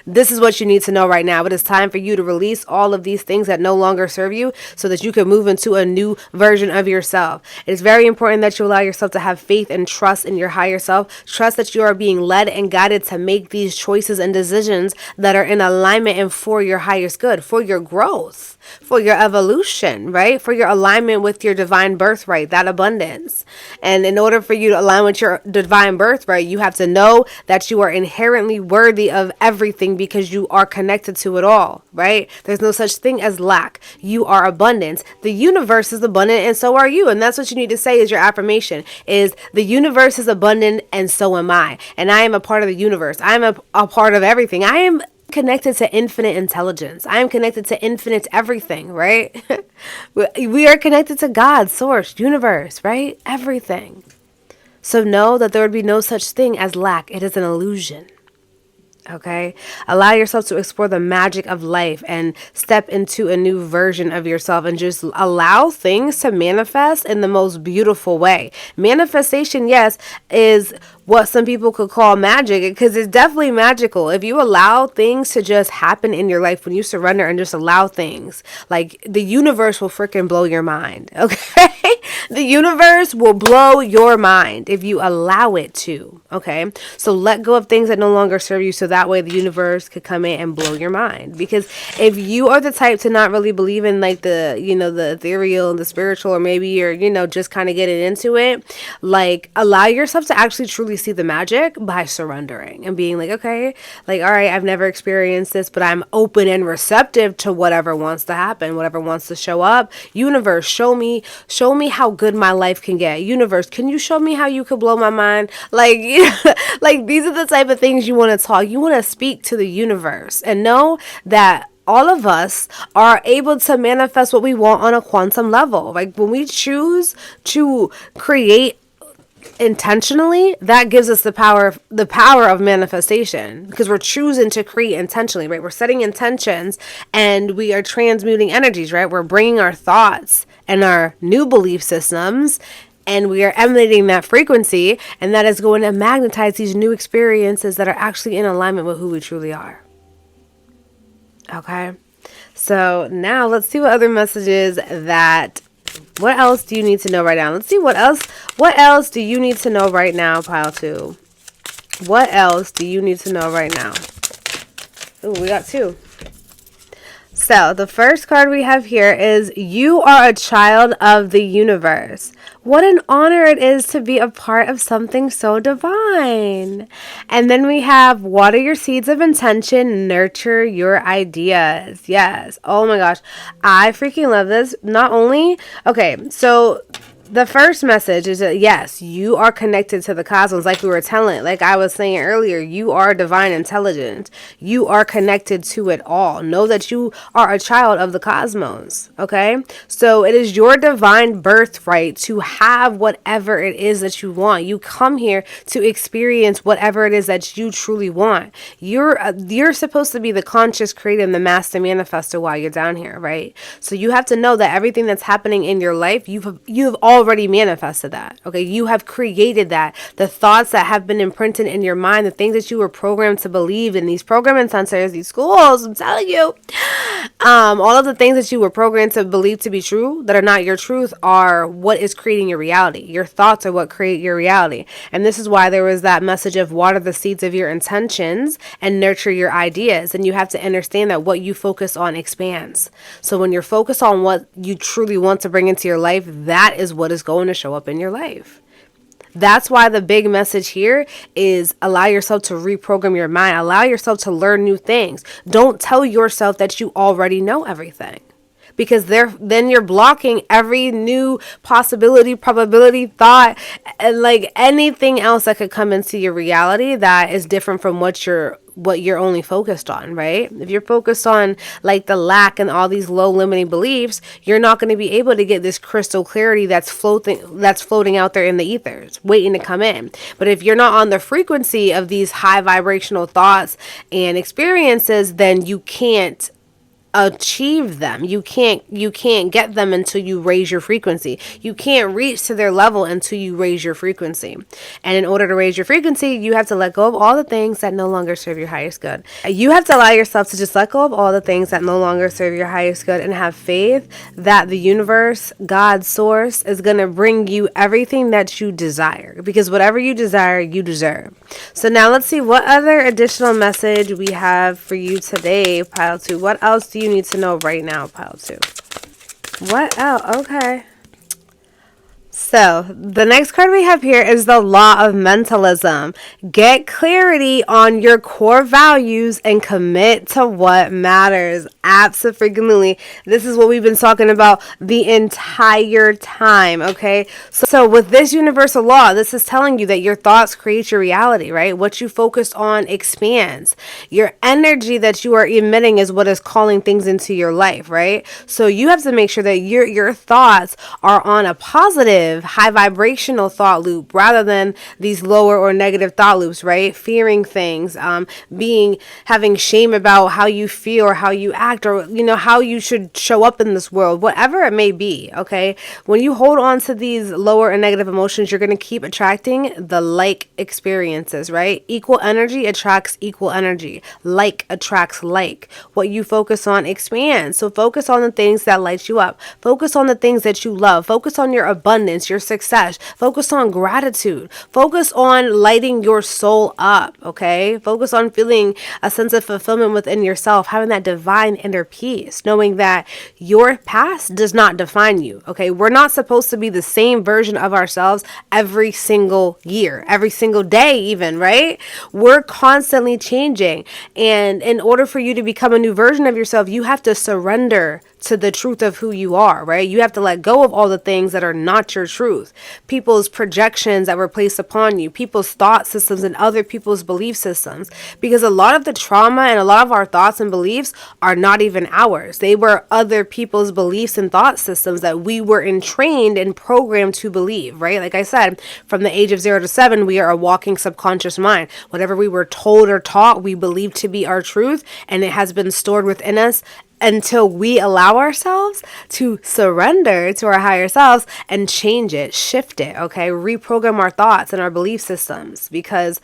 This is what you need to know right now. It is time for you to release all of these things that no longer serve you so that you can move into a new version of yourself. It is very important that you allow yourself to have faith and trust in your higher self. Trust that you are being led and guided to make these choices and decisions that are in alignment and for your highest good, for your growth, for your evolution, right? For your alignment with your divine birthright, that abundance. And in order for you to align with your divine birthright, you have to know that you are inherently worthy of everything because you are connected to it all, right? There's no such thing as lack. You are abundance. The universe is abundant and so are you. And that's what you need to say is your affirmation is the universe is abundant and so am I. And I am a part of the universe. I am a part of everything. I am connected to infinite intelligence. I am connected to infinite everything, right? We are connected to God, source, universe, right? Everything. So know that there would be no such thing as lack. It is an illusion. Okay, allow yourself to explore the magic of life and step into a new version of yourself and just allow things to manifest in the most beautiful way. Manifestation, yes, is what some people could call magic because it's definitely magical. If you allow things to just happen in your life, when you surrender and just allow things, like the universe will freaking blow your mind. Okay, The universe will blow your mind if you allow it to. Okay, so let go of things that no longer serve you, so that way the universe could come in and blow your mind. Because if you are the type to not really believe in like the, the ethereal and the spiritual, or maybe you're, just kind of getting into it, like allow yourself to actually truly see the magic by surrendering and being like, okay, like, all right, I've never experienced this, but I'm open and receptive to whatever wants to happen, whatever wants to show up. Universe, show me how good my life can get. Universe, can you show me how you could blow my mind? Like, like these are the type of things you want to talk. You want to speak to the universe and know that all of us are able to manifest what we want on a quantum level. Like when we choose to create intentionally, that gives us the power of manifestation, because we're choosing to create intentionally, right? We're setting intentions and we are transmuting energies, right? We're bringing our thoughts and our new belief systems, and we are emanating that frequency, and that is going to magnetize these new experiences that are actually in alignment with who we truly are. Okay, so now let's see what other messages what else do you need to know right now? Let's see what else do you need to know right now, pile 2. What else do you need to know right now? Ooh, we got 2. So the first card we have here is you are a child of the universe. What an honor it is to be a part of something so divine. And then we have water your seeds of intention, nurture your ideas. Yes. Oh my gosh. I freaking love this. Not only, okay, so the first message is that yes, you are connected to the cosmos, like I was saying earlier, you are divine intelligence. You are connected to it all. Know that you are a child of the cosmos. Okay, so it is your divine birthright to have whatever it is that you want. You come here to experience whatever it is that you truly want. You're supposed to be the conscious creator and the master manifester while you're down here, right? So you have to know that everything that's happening in your life, you've already manifested that. Okay, you have created that. The thoughts that have been imprinted in your mind, the things that you were programmed to believe in, these programming sensors, these schools, I'm telling you, all of the things that you were programmed to believe to be true that are not your truth are what is creating your reality. Your thoughts are what create your reality. And this is why there was that message of water the seeds of your intentions and nurture your ideas. And you have to understand that what you focus on expands. So when you're focused on what you truly want to bring into your life, that is what is going to show up in your life. That's why the big message here is allow yourself to reprogram your mind. Allow yourself to learn new things. Don't tell yourself that you already know everything, because then you're blocking every new possibility, probability, thought, and like anything else that could come into your reality that is different from what you're only focused on, right? If you're focused on like the lack and all these low limiting beliefs, you're not going to be able to get this crystal clarity that's floating out there in the ethers, waiting to come in. But if you're not on the frequency of these high vibrational thoughts and experiences, then you can't achieve them. You can't get them until you raise your frequency. You can't reach to their level until you raise your frequency. And in order to raise your frequency, you have to let go of all the things that no longer serve your highest good. You have to allow yourself to just let go of all the things that no longer serve your highest good and have faith that the universe, God, source, is going to bring you everything that you desire, because whatever you desire, you deserve. So now let's see what other additional message we have for you today, pile 2. What else do you need to know right now, pile 2? What else? Okay. So the next card we have here is the law of mentalism. Get clarity on your core values and commit to what matters. Absolutely. This is what we've been talking about the entire time. Okay. So with this universal law, this is telling you that your thoughts create your reality, right? What you focus on expands. Your energy that you are emitting is what is calling things into your life, right? So you have to make sure that your thoughts are on a positive, high vibrational thought loop rather than these lower or negative thought loops, right? Fearing things, having shame about how you feel or how you act, or how you should show up in this world, whatever it may be. Okay, when you hold on to these lower and negative emotions, you're going to keep attracting the like experiences, right? Equal energy attracts equal energy. Like attracts like. What you focus on expands. So focus on the things that light you up. Focus on the things that you love. Focus on your abundance. confidence, your success. Focus on gratitude. Focus on lighting your soul up, okay? Focus on feeling a sense of fulfillment within yourself, having that divine inner peace, knowing that your past does not define you, okay? We're not supposed to be the same version of ourselves every single year, every single day even, right? We're constantly changing. And in order for you to become a new version of yourself, you have to surrender to the truth of who you are, right? You have to let go of all the things that are not your truth, people's projections that were placed upon you, people's thought systems and other people's belief systems, because a lot of the trauma and a lot of our thoughts and beliefs are not even ours. They were other people's beliefs and thought systems that we were entrained and programmed to believe, right? Like I said, from the age of 0 to 7, we are a walking subconscious mind. Whatever we were told or taught, we believe to be our truth, and it has been stored within us until we allow ourselves to surrender to our higher selves and change it, shift it, okay? Reprogram our thoughts and our belief systems, because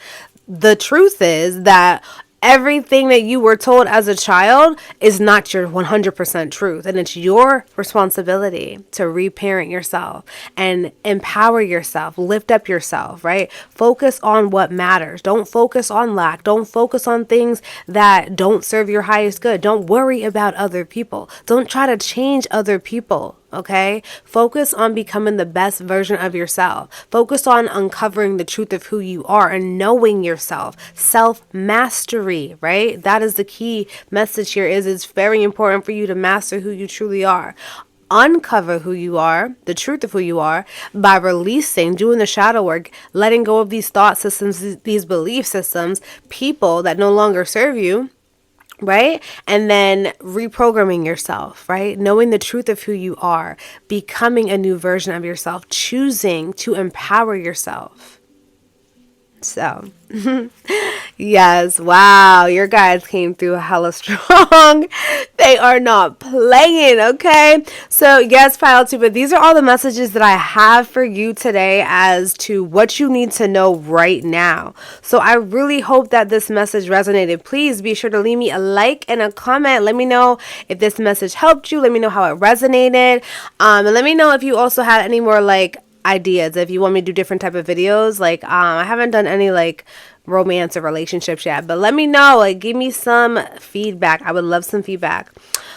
the truth is that everything that you were told as a child is not your 100% truth. And it's your responsibility to reparent yourself and empower yourself, lift up yourself, right? Focus on what matters. Don't focus on lack. Don't focus on things that don't serve your highest good. Don't worry about other people. Don't try to change other people. Okay? Focus on becoming the best version of yourself. Focus on uncovering the truth of who you are and knowing yourself. Self-mastery, right? That is the key message here. Is it's very important for you to master who you truly are. Uncover who you are, the truth of who you are, by releasing, doing the shadow work, letting go of these thought systems, these belief systems, people that no longer serve you, right? And then reprogramming yourself, right? Knowing the truth of who you are, becoming a new version of yourself, choosing to empower yourself. So, yes, wow, your guys came through hella strong. They are not playing, okay? So, yes, pile 2, but these are all the messages that I have for you today as to what you need to know right now. So, I really hope that this message resonated. Please be sure to leave me a like and a comment. Let me know if this message helped you. Let me know how it resonated. And let me know if you also had any more, ideas, if you want me to do different type of videos. I haven't done any romance or relationships yet, but let me know, give me some feedback. I would love some feedback.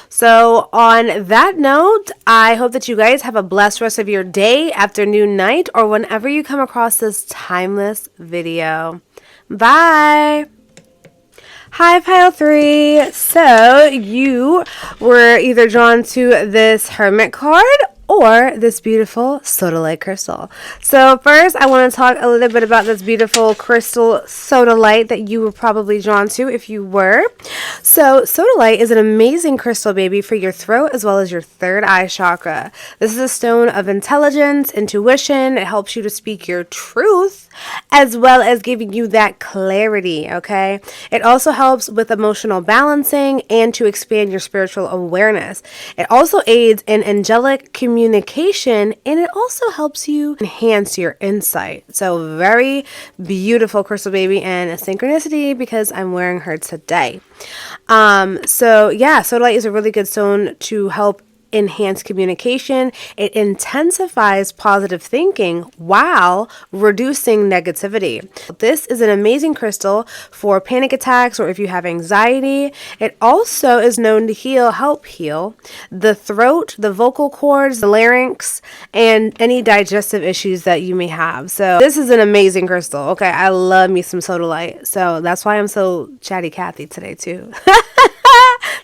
So on that note, I hope that you guys have a blessed rest of your day, afternoon, night, or whenever you come across this timeless video. Bye. Hi, pile 3. So you were either drawn to this Hermit card or this beautiful Sodalite crystal. So first, I want to talk a little bit about this beautiful crystal Sodalite that you were probably drawn to if you were. So Sodalite is an amazing crystal, baby, for your throat as well as your third eye chakra. This is a stone of intelligence, intuition. It helps you to speak your truth as well as giving you that clarity, okay? It also helps with emotional balancing and to expand your spiritual awareness. It also aids in angelic communication, and it also helps you enhance your insight. So very beautiful crystal, baby, and a synchronicity because I'm wearing her today. So yeah, Sodalite is a really good stone to help enhance communication. It intensifies positive thinking while reducing negativity. This is an amazing crystal for panic attacks or if you have anxiety. It also is known to help heal the throat, the vocal cords, the larynx, and any digestive issues that you may have. So this is an amazing crystal. Okay, I love me some Sodalite. So that's why I'm so chatty Cathy today too.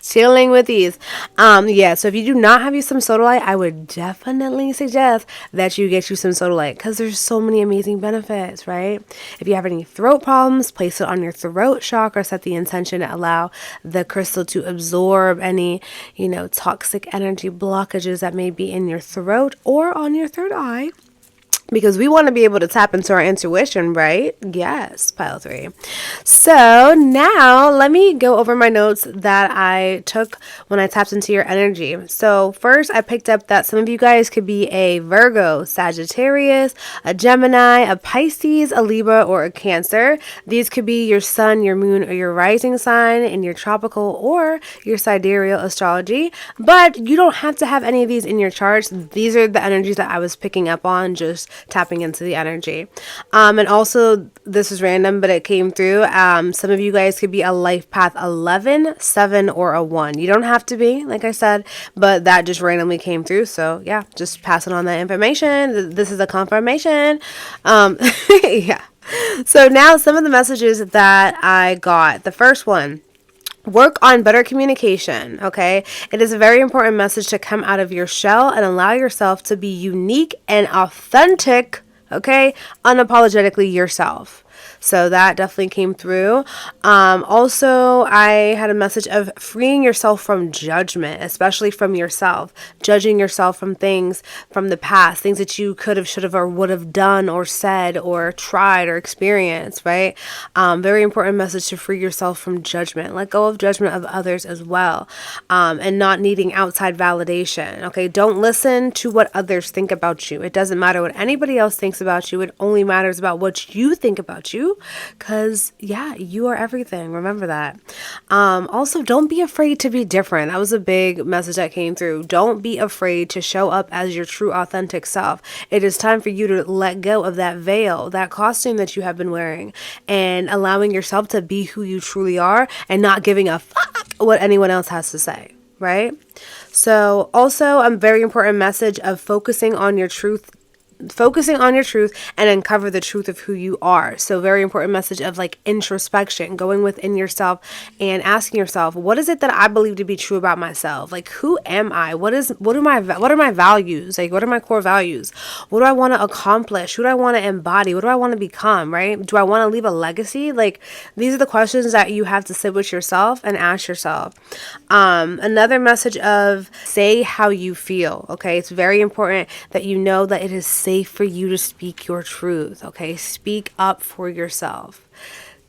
Chilling with these. Yeah, so if you do not have you some Sodalite, I would definitely suggest that you get you some Sodalite because there's so many amazing benefits, right? If you have any throat problems, place it on your throat chakra, set the intention to allow the crystal to absorb any, toxic energy blockages that may be in your throat or on your third eye. because we want to be able to tap into our intuition, right? Yes, pile 3. So now let me go over my notes that I took when I tapped into your energy. So first, I picked up that some of you guys could be a Virgo, Sagittarius, a Gemini, a Pisces, a Libra, or a Cancer. These could be your sun, your moon, or your rising sign in your tropical or your sidereal astrology. But you don't have to have any of these in your charts. These are the energies that I was picking up on, just tapping into the energy. And also, this is random, but it came through. Some of you guys could be a life path 11, 7, or a 1. You don't have to be, like I said, but that just randomly came through. So yeah, just passing on that information. This is a confirmation. Yeah. So now some of the messages that I got. The first one: work on better communication, okay? It is a very important message to come out of your shell and allow yourself to be unique and authentic, okay? Unapologetically yourself. So that definitely came through. Also, I had a message of freeing yourself from judgment, especially from yourself. Judging yourself from things from the past, things that you could have, should have, or would have done or said or tried or experienced, right? Very important message to free yourself from judgment. Let go of judgment of others as well, and not needing outside validation, okay? Don't listen to what others think about you. It doesn't matter what anybody else thinks about you. It only matters about what you think about you. Because yeah, you are everything. Remember that. Also, don't be afraid to be different. That was a big message that came through. Don't be afraid to show up as your true authentic self. It is time for you to let go of that veil, that costume that you have been wearing, and allowing yourself to be who you truly are and not giving a fuck what anyone else has to say, right? So also a very important message of focusing on your truth and uncover the truth of who you are. So very important message of like introspection, going within yourself and asking yourself, what is it that I believe to be true about myself? Like, who am I? What are my values? Like, what are my core values? What do I want to accomplish? Who do I want to embody? What do I want to become, right? Do I want to leave a legacy? Like, these are the questions that you have to sit with yourself and ask yourself. Another message of say how you feel, okay? It's very important that you know that it is safe for you to speak your truth, okay? Speak up for yourself.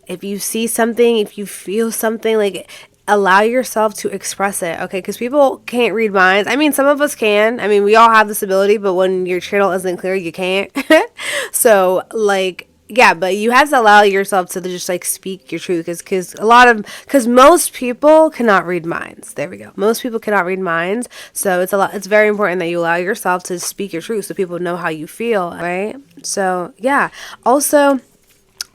If you see something, if you feel something, like, allow yourself to express it, okay? Because people can't read minds. I mean, some of us can. I mean, we all have this ability, but when your channel isn't clear, you can't. So, like, yeah, but you have to allow yourself to just like speak your truth, because most people cannot read minds. There we go. Most people cannot read minds. So it's very important that you allow yourself to speak your truth so people know how you feel, right? So yeah. Also,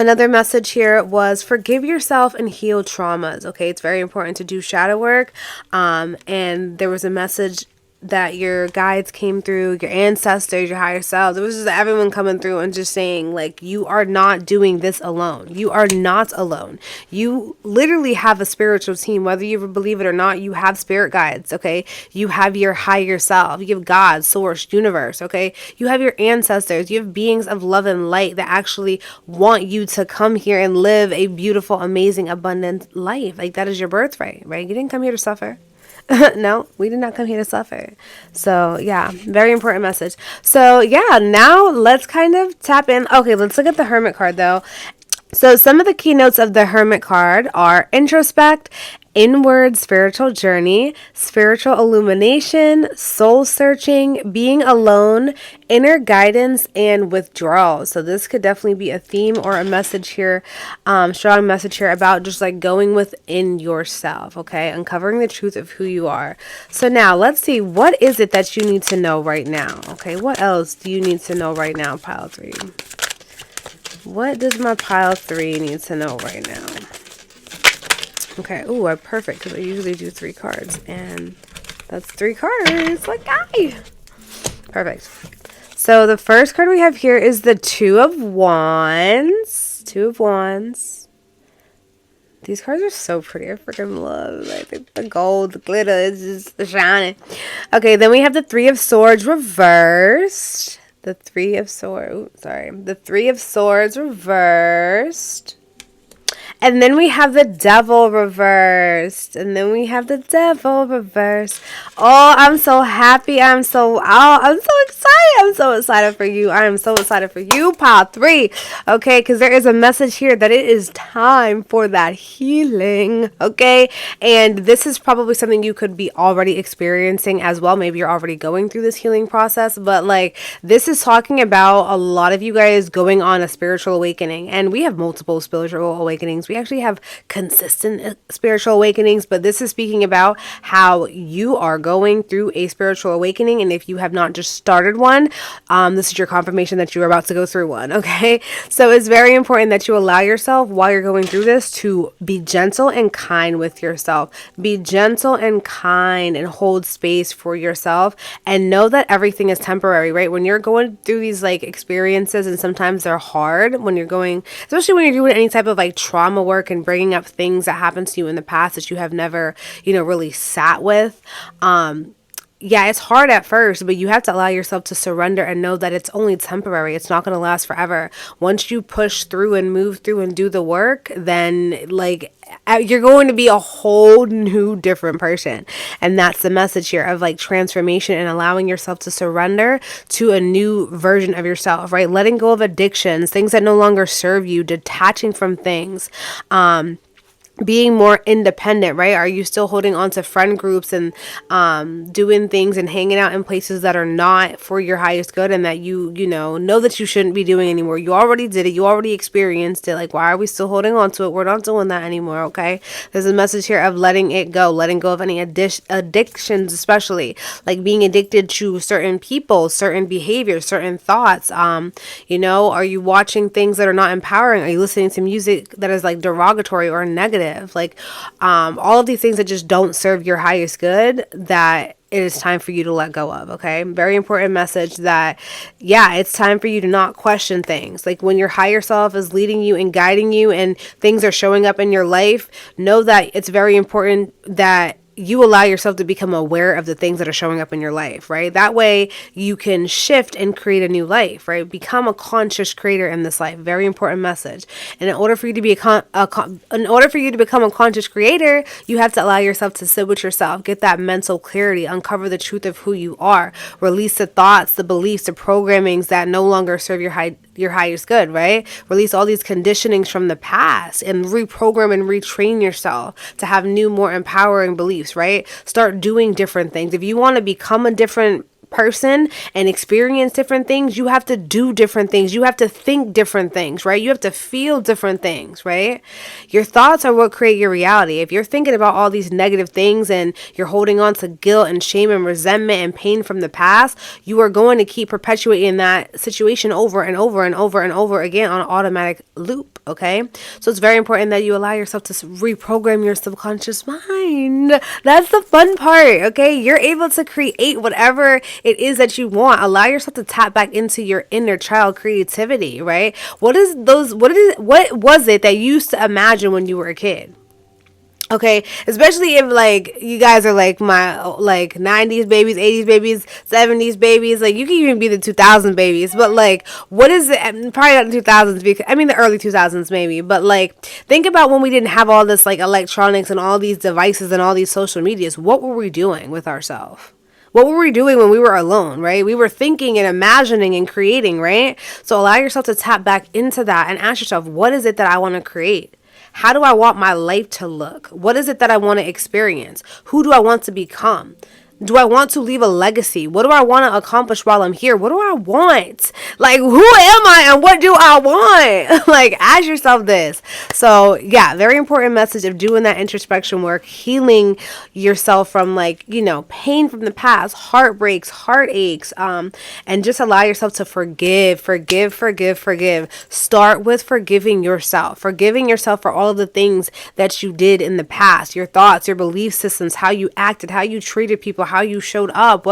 another message here was forgive yourself and heal traumas. Okay, it's very important to do shadow work. And there was a message that your guides came through, your ancestors, your higher selves. It was just everyone coming through and just saying, like, you are not doing this alone. You are not alone. You literally have a spiritual team. Whether you believe it or not, you have spirit guides, okay? You have your higher self. You have God, source, universe, okay? You have your ancestors. You have beings of love and light that actually want you to come here and live a beautiful, amazing, abundant life. Like, that is your birthright, right? You didn't come here to suffer. No, we did not come here to suffer. So yeah, very important message. So yeah, now let's kind of tap in. Okay, let's look at the Hermit card though. So some of the keynotes of the Hermit card are introspect, inward spiritual journey, spiritual illumination, soul searching, being alone, inner guidance, and withdrawal. So this could definitely be a theme or a message here, strong message here about just like going within yourself, okay? Uncovering the truth of who you are. So now let's see, what is it that you need to know right now? Okay, what else do you need to know right now, pile 3? What does my pile 3 need to know right now? Okay, ooh, perfect, because I usually do 3 cards, and that's 3 cards, like, aye! Perfect. So the first card we have here is the Two of Wands. Two of Wands. These cards are so pretty. I freaking love, like, the gold, the glitter, it's just shining. Okay, then we have the Three of Swords reversed. The Three of Swords reversed. And then we have the devil reversed. And then we have the devil reversed. Oh, I'm so happy. I'm so excited. I'm so excited for you. I am so excited for you, pile 3. Okay, because there is a message here that it is time for that healing. Okay, and this is probably something you could be already experiencing as well. Maybe you're already going through this healing process, but like this is talking about a lot of you guys going on a spiritual awakening. And we have multiple spiritual awakenings. We actually have consistent spiritual awakenings, but this is speaking about how you are going through a spiritual awakening. And if you have not just started one, this is your confirmation that you're about to go through one. Okay, so it's very important that you allow yourself while you're going through this to be gentle and kind with yourself. Be gentle and kind and hold space for yourself, and know that everything is temporary, right? When you're going through these like experiences, and sometimes they're hard when you're going, especially when you're doing any type of like trauma work and bringing up things that happened to you in the past that you have never, really sat with. Yeah, it's hard at first, but you have to allow yourself to surrender and know that it's only temporary. It's not going to last forever. Once you push through and move through and do the work, then like you're going to be a whole new different person. And that's the message here of like transformation and allowing yourself to surrender to a new version of yourself, right? Letting go of addictions, things that no longer serve you, detaching from things, being more independent, right? Are you still holding on to friend groups and doing things and hanging out in places that are not for your highest good, and that you know that you shouldn't be doing anymore? You already did it. You already experienced it. Like, why are we still holding on to it? We're not doing that anymore, okay? There's a message here of letting it go, letting go of any addictions, especially like being addicted to certain people, certain behaviors, certain thoughts. Are you watching things that are not empowering? Are you listening to music that is like derogatory or negative? Like all of these things that just don't serve your highest good, that it is time for you to let go of. Okay, very important message that it's time for you to not question things. Like when your higher self is leading you and guiding you and things are showing up in your life, know that it's very important that you allow yourself to become aware of the things that are showing up in your life, right? That way you can shift and create a new life, right? Become a conscious creator in this life. Very important message. And in order for you to be in order for you to become a conscious creator, you have to allow yourself to sit with yourself, get that mental clarity, uncover the truth of who you are, release the thoughts, the beliefs, the programmings that no longer serve your highest good, right? Release all these conditionings from the past and reprogram and retrain yourself to have new, more empowering beliefs, right? Start doing different things. If you want to become a different person and experience different things, you have to do different things. You have to think different things, right? You have to feel different things, right? Your thoughts are what create your reality. If you're thinking about all these negative things and you're holding on to guilt and shame and resentment and pain from the past, you are going to keep perpetuating that situation over and over and over and over again on an automatic loop. Okay, so it's very important that you allow yourself to reprogram your subconscious mind. That's the fun part. Okay, you're able to create whatever it is that you want. Allow yourself to tap back into your inner child creativity, right? What was it that you used to imagine when you were a kid? Okay, especially if like you guys are like my like 90s babies, 80s babies, 70s babies, like you can even be the 2000 babies, but like what is it? Probably not the 2000s, because I mean the early 2000s maybe, but like think about when we didn't have all this like electronics and all these devices and all these social medias. What were we doing with ourselves? What were we doing when we were alone, right? We were thinking and imagining and creating, right? So allow yourself to tap back into that and ask yourself, what is it that I want to create? How do I want my life to look? What is it that I want to experience? Who do I want to become? Do I want to leave a legacy? What do I want to accomplish while I'm here? What do I want? Like, who am I and what do I want? Like, ask yourself this. So, yeah, very important message of doing that introspection work, healing yourself from, like, pain from the past, heartbreaks, heartaches, and just allow yourself to forgive. Start with forgiving yourself for all of the things that you did in the past, your thoughts, your belief systems, how you acted, how you treated people, how you showed up,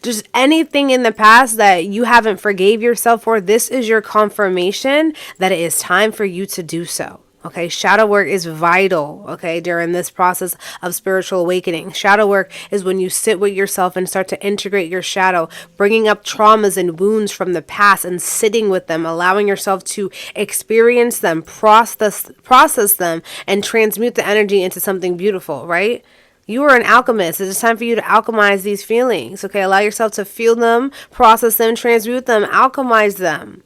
just anything in the past that you haven't forgave yourself for. This is your confirmation that it is time for you to do so. Okay, shadow work is vital, okay, during this process of spiritual awakening. Shadow work is when you sit with yourself and start to integrate your shadow, bringing up traumas and wounds from the past and sitting with them, allowing yourself to experience them, process them, and transmute the energy into something beautiful, right? You are an alchemist. It's time for you to alchemize these feelings, okay? Allow yourself to feel them, process them, transmute them, alchemize them.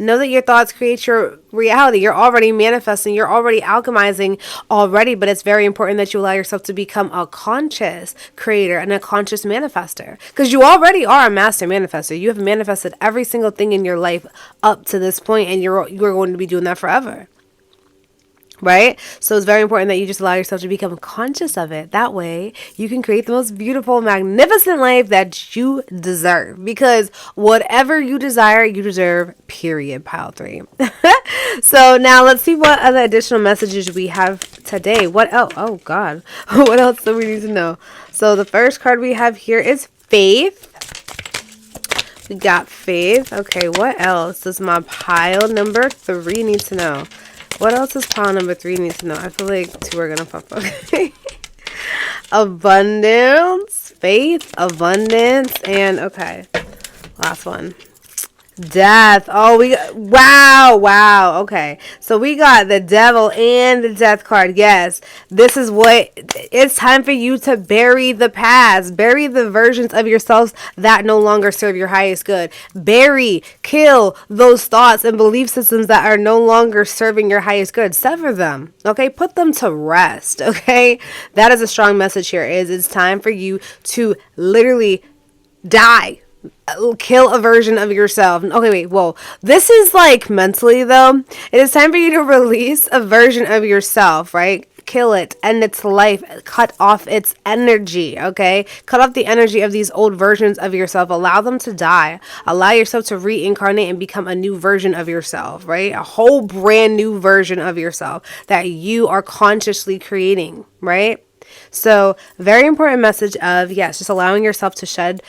Know that your thoughts create your reality. You're already manifesting. You're already alchemizing already, but it's very important that you allow yourself to become a conscious creator and a conscious manifester, because you already are a master manifester. You have manifested every single thing in your life up to this point, and you're going to be doing that forever. Right? So it's very important that you just allow yourself to become conscious of it. That way you can create the most beautiful, magnificent life that you deserve. Because whatever you desire, you deserve, period. Pile 3. So now let's see what other additional messages we have today. What else? Oh God. What else do we need to know? So the first card we have here is faith. We got faith. Okay, what else does my pile number 3 need to know? What else does pile number 3 need to know? I feel like 2 are going to pop up. Abundance, faith, abundance, and okay, last one. Death. Oh, wow. Okay, so we got the devil and the death card. Yes, this is what it's time for you to bury the past, bury the versions of yourselves that no longer serve your highest good. Bury, kill those thoughts and belief systems that are no longer serving your highest good. Sever them. Okay, put them to rest. Okay, that is a strong message here. It's time for you to literally die. Kill a version of yourself. Okay, wait, whoa. This is like mentally though. It is time for you to release a version of yourself, right? Kill it, end its life, cut off its energy, okay? Cut off the energy of these old versions of yourself. Allow them to die. Allow yourself to reincarnate and become a new version of yourself, right? A whole brand new version of yourself that you are consciously creating, right? So, very important message of, yes, just allowing yourself to shed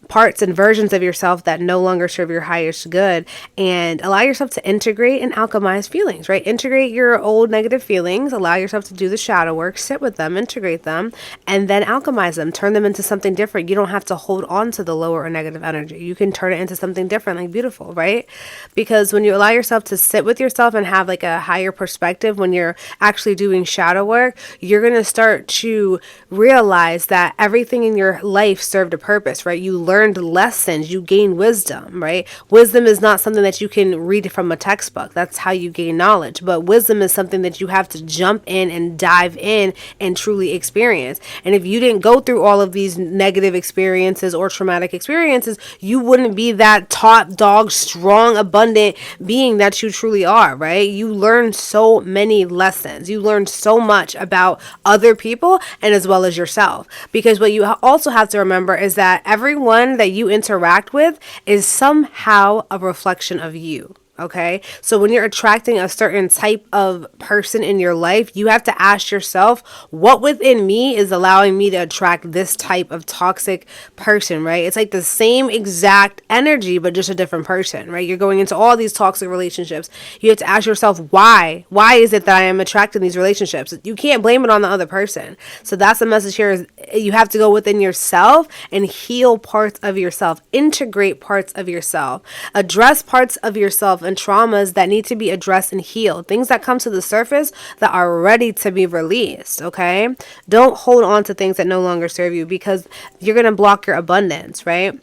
parts and versions of yourself that no longer serve your highest good, and allow yourself to integrate and alchemize feelings, right? Integrate your old negative feelings, allow yourself to do the shadow work, sit with them, integrate them, and then alchemize them, turn them into something different. You don't have to hold on to the lower or negative energy. You can turn it into something different, like beautiful, right? Because when you allow yourself to sit with yourself and have like a higher perspective, when you're actually doing shadow work, you're going to start to realize that everything in your life served a purpose, right? You learned lessons, you gain wisdom, right? Wisdom is not something that you can read from a textbook. That's how you gain knowledge. But wisdom is something that you have to jump in and dive in and truly experience. And if you didn't go through all of these negative experiences or traumatic experiences, you wouldn't be that top dog, strong, abundant being that you truly are, right? You learn so many lessons. You learn so much about other people and as well as yourself. Because what you also have to remember is that everyone that you interact with is somehow a reflection of you. Okay, so when you're attracting a certain type of person in your life, you have to ask yourself, what within me is allowing me to attract this type of toxic person, right? It's like the same exact energy, but just a different person, right? You're going into all these toxic relationships. You have to ask yourself, why? Why is it that I am attracting these relationships? You can't blame it on the other person. So that's the message here, is you have to go within yourself and heal parts of yourself, integrate parts of yourself, address parts of yourself and traumas that need to be addressed and healed, things that come to the surface that are ready to be released. Okay, don't hold on to things that no longer serve you, because you're going to block your abundance, right?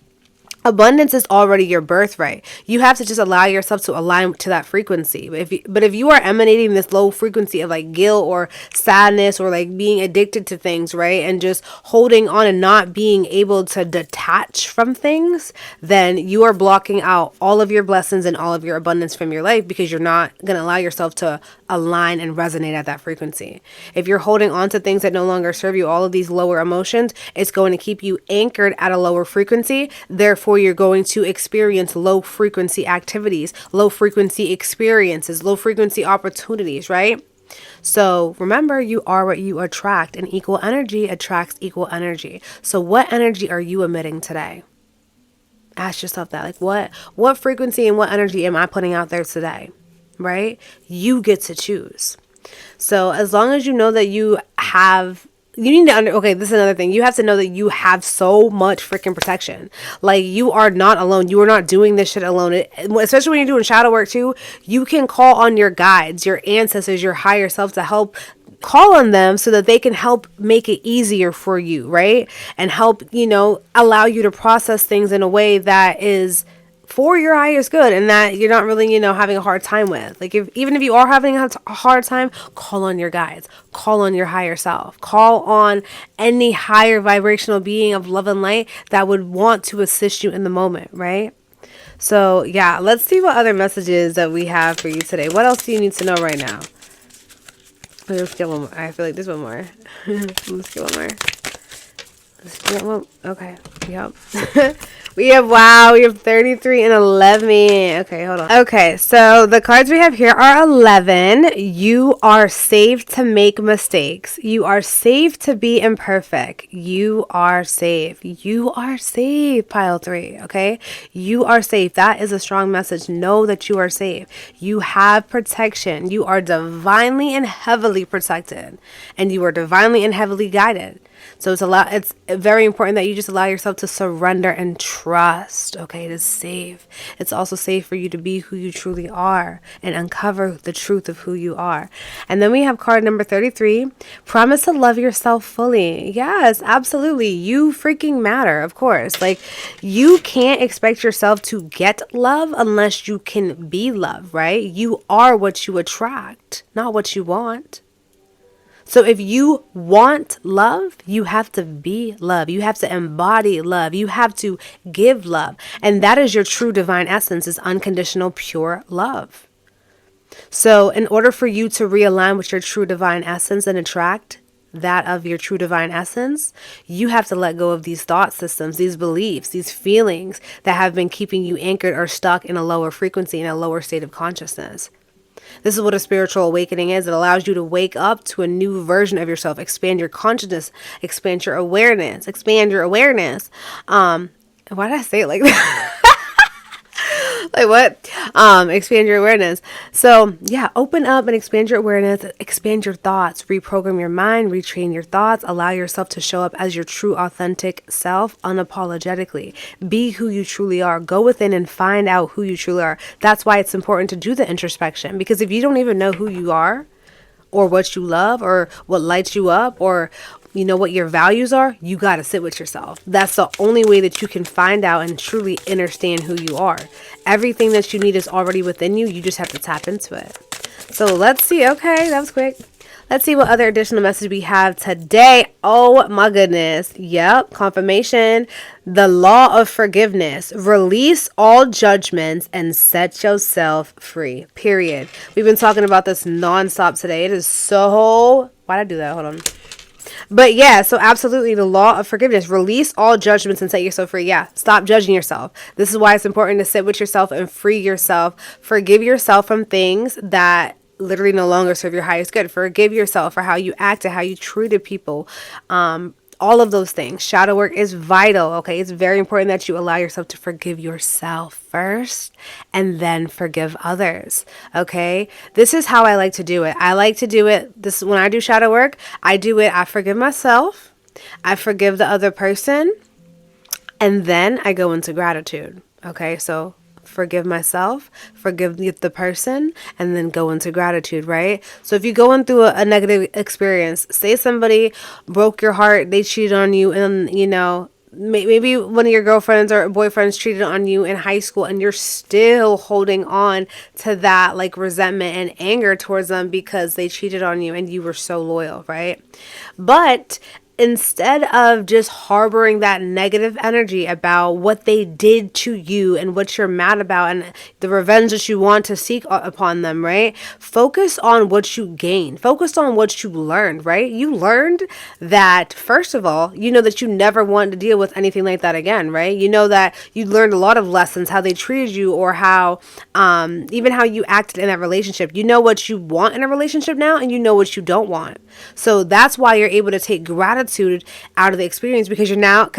Abundance is already your birthright. You have to just allow yourself to align to that frequency. But if you are emanating this low frequency of like guilt or sadness or like being addicted to things, right, and just holding on and not being able to detach from things, then you are blocking out all of your blessings and all of your abundance from your life, because you're not going to allow yourself to align and resonate at that frequency. If you're holding on to things that no longer serve you, all of these lower emotions, it's going to keep you anchored at a lower frequency. Therefore, you're going to experience low frequency activities, low frequency experiences, low frequency opportunities, right? So remember, you are what you attract, and equal energy attracts equal energy. So what energy are you emitting today? Ask yourself that. Like, what frequency and what energy am I putting out there today? right? You get to choose. So as long as you know that you have, you need to okay, this is another thing. You have to know that you have so much freaking protection. Like, you are not alone. You are not doing this shit alone. Especially when you're doing shadow work too, you can call on your guides, your ancestors, your higher self to help. Call on them so that they can help make it easier for you, right? And help, allow you to process things in a way that is for your highest good, and that you're not really, having a hard time with. Like, even if you are having a hard time, call on your guides, call on your higher self, call on any higher vibrational being of love and light that would want to assist you in the moment, right? So yeah, let's see what other messages that we have for you today. What else do you need to know right now? Let's get one more. I feel like there's one more. Let's get one more. Let's get one. Okay. Yep. We have 33 and 11. Okay, hold on. Okay, so the cards we have here are 11. You are safe to make mistakes. You are safe to be imperfect. You are safe. You are safe, pile 3, okay? You are safe. That is a strong message. Know that you are safe. You have protection. You are divinely and heavily protected. And you are divinely and heavily guided. So it's very important that you just allow yourself to surrender and trust. Okay, it is safe. It's also safe for you to be who you truly are and uncover the truth of who you are. And then we have card number 33. Promise to love yourself fully. Yes, absolutely. You freaking matter, of course. Like, you can't expect yourself to get love unless you can be love, right? You are what you attract, not what you want. So if you want love, you have to be love. You have to embody love. You have to give love. And that is your true divine essence, is unconditional, pure love. So in order for you to realign with your true divine essence and attract that of your true divine essence, you have to let go of these thought systems, these beliefs, these feelings that have been keeping you anchored or stuck in a lower frequency, in a lower state of consciousness. This is what a spiritual awakening is. It allows you to wake up to a new version of yourself, expand your consciousness, expand your awareness, Why did I say it like that? Like what? Expand your awareness. So yeah, open up and expand your awareness, expand your thoughts, reprogram your mind, retrain your thoughts, allow yourself to show up as your true authentic self unapologetically. Be who you truly are. Go within and find out who you truly are. That's why it's important to do the introspection, because if you don't even know who you are, or what you love, or what lights you up, or what your values are, you got to sit with yourself. That's the only way that you can find out and truly understand who you are. Everything that you need is already within you. You just have to tap into it. So let's see. Okay, that was quick. Let's see what other additional message we have today. Oh my goodness. Yep. Confirmation. The law of forgiveness. Release all judgments and set yourself free. Period. We've been talking about this nonstop today. It is so... Why'd I do that? Hold on. But yeah, so absolutely, the law of forgiveness. Release all judgments and set yourself free. Yeah, stop judging yourself. This is why it's important to sit with yourself and free yourself. Forgive yourself from things that literally no longer serve your highest good. Forgive yourself for how you acted, how you treated people. All of those things. Shadow work is vital, okay? It's very important that you allow yourself to forgive yourself first and then forgive others, okay? This is how I like to do it. I like to do it, when I do shadow work, I forgive myself, I forgive the other person, and then I go into gratitude, okay? So forgive myself, forgive the person, and then go into gratitude, right? So if you're going through a negative experience, say somebody broke your heart, they cheated on you, and maybe one of your girlfriends or boyfriends cheated on you in high school, and you're still holding on to that like resentment and anger towards them because they cheated on you and you were so loyal, right? But instead of just harboring that negative energy about what they did to you and what you're mad about and the revenge that you want to seek upon them, right? Focus on what you gained. Focus on what you learned, right? You learned that, first of all, that you never want to deal with anything like that again, right? You know that you learned a lot of lessons, how they treated you, or how, even how you acted in that relationship. You know what you want in a relationship now, and you know what you don't want. So that's why you're able to take gratitude attitude out of the experience, because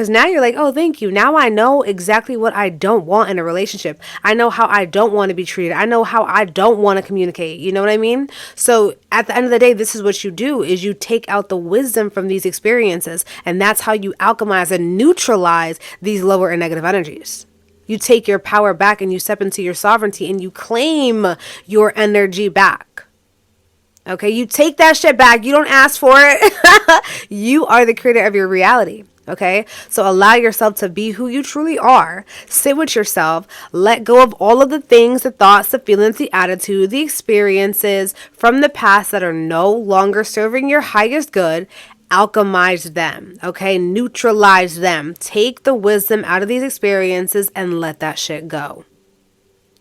now you're like, oh, thank you. Now I know exactly what I don't want in a relationship. I know how I don't want to be treated. I know how I don't want to communicate. You know what I mean? So at the end of the day, this is what you do, is you take out the wisdom from these experiences, and that's how you alchemize and neutralize these lower and negative energies. You take your power back and you step into your sovereignty and you claim your energy back. Okay, you take that shit back. You don't ask for it. You are the creator of your reality. Okay, so allow yourself to be who you truly are. Sit with yourself. Let go of all of the things, the thoughts, the feelings, the attitude, the experiences from the past that are no longer serving your highest good. Alchemize them, okay? Neutralize them. Take the wisdom out of these experiences and let that shit go.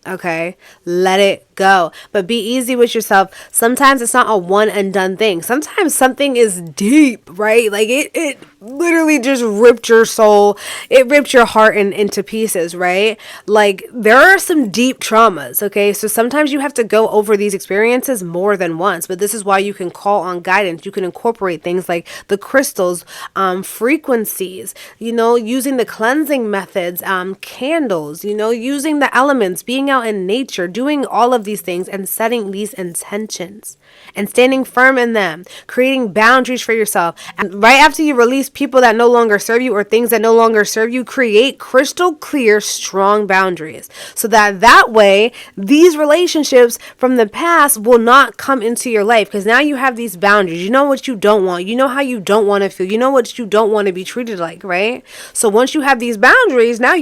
Okay, let it go. But be easy with yourself. Sometimes it's not a one and done thing. Sometimes something is deep, right? Like it literally just ripped your soul. It ripped your heart into pieces, right? Like there are some deep traumas, okay? So sometimes you have to go over these experiences more than once. But this is why you can call on guidance. You can incorporate things like the crystals, frequencies, using the cleansing methods, candles, using the elements, being out in nature, doing all of these things and setting these intentions and standing firm in them, creating boundaries for yourself. And right after you release people that no longer serve you or things that no longer serve you, create crystal clear, strong boundaries so that way these relationships from the past will not come into your life, because now you have these boundaries. You know what you don't want. You know how you don't want to feel. You know what you don't want to be treated like, right? So once you have these boundaries, now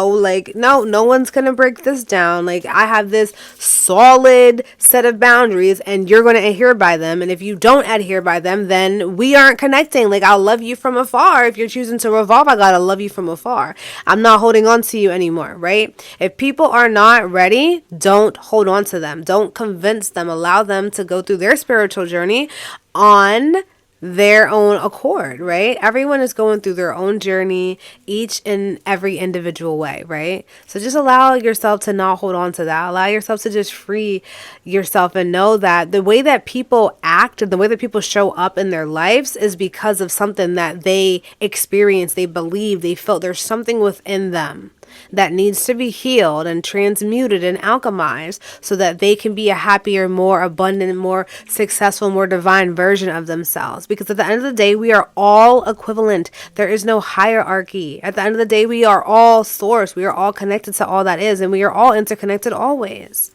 like, no one's going to break this down. Like I have this solid set of boundaries and you're going to adhere by them. And if you don't adhere by them, then we aren't connecting. Like I'll love you from afar. If you're choosing to revolve, I got to love you from afar. I'm not holding on to you anymore, right? If people are not ready, don't hold on to them. Don't convince them. Allow them to go through their spiritual journey on their own accord, right? Everyone is going through their own journey, each in every individual way, right? So just allow yourself to not hold on to that. Allow yourself to just free yourself and know that the way that people act and the way that people show up in their lives is because of something that they experienced, they believe, they felt. There's something within them that needs to be healed and transmuted and alchemized so that they can be a happier, more abundant, more successful, more divine version of themselves. Because at the end of the day, we are all equivalent. There is no hierarchy. At the end of the day, we are all source. We are all connected to all that is, and we are all interconnected always.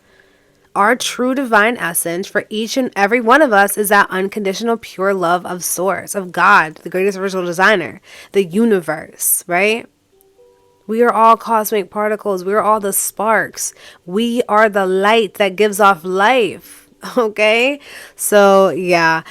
Our true divine essence for each and every one of us is that unconditional pure love of source, of God, the greatest original designer, the universe, right? We are all cosmic particles. We are all the sparks. We are the light that gives off life. Okay? So, yeah.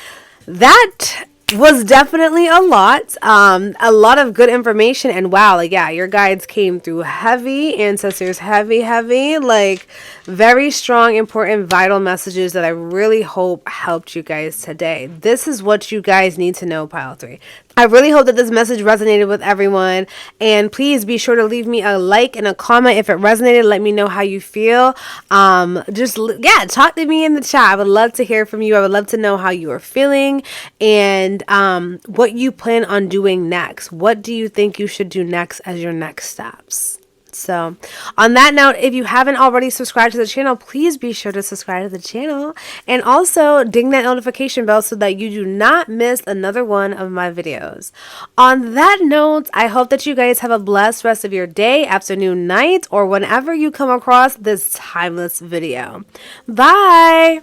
That was definitely a lot of good information, and wow, like, yeah, your guides came through heavy, ancestors heavy, like very strong, important, vital messages that I really hope helped you guys today. This is what you guys need to know, Pile 3. I really hope that this message resonated with everyone, and please be sure to leave me a like and a comment if it resonated. Let me know how you feel. Talk to me in the chat. I would love to hear from you. I would love to know how you are feeling and what you plan on doing next. What do you think you should do next as your next steps? So on that note, if you haven't already subscribed to the channel, please be sure to subscribe to the channel and also ding that notification bell so that you do not miss another one of my videos. On that note, I hope that you guys have a blessed rest of your day, afternoon, night, or whenever you come across this timeless video. Bye.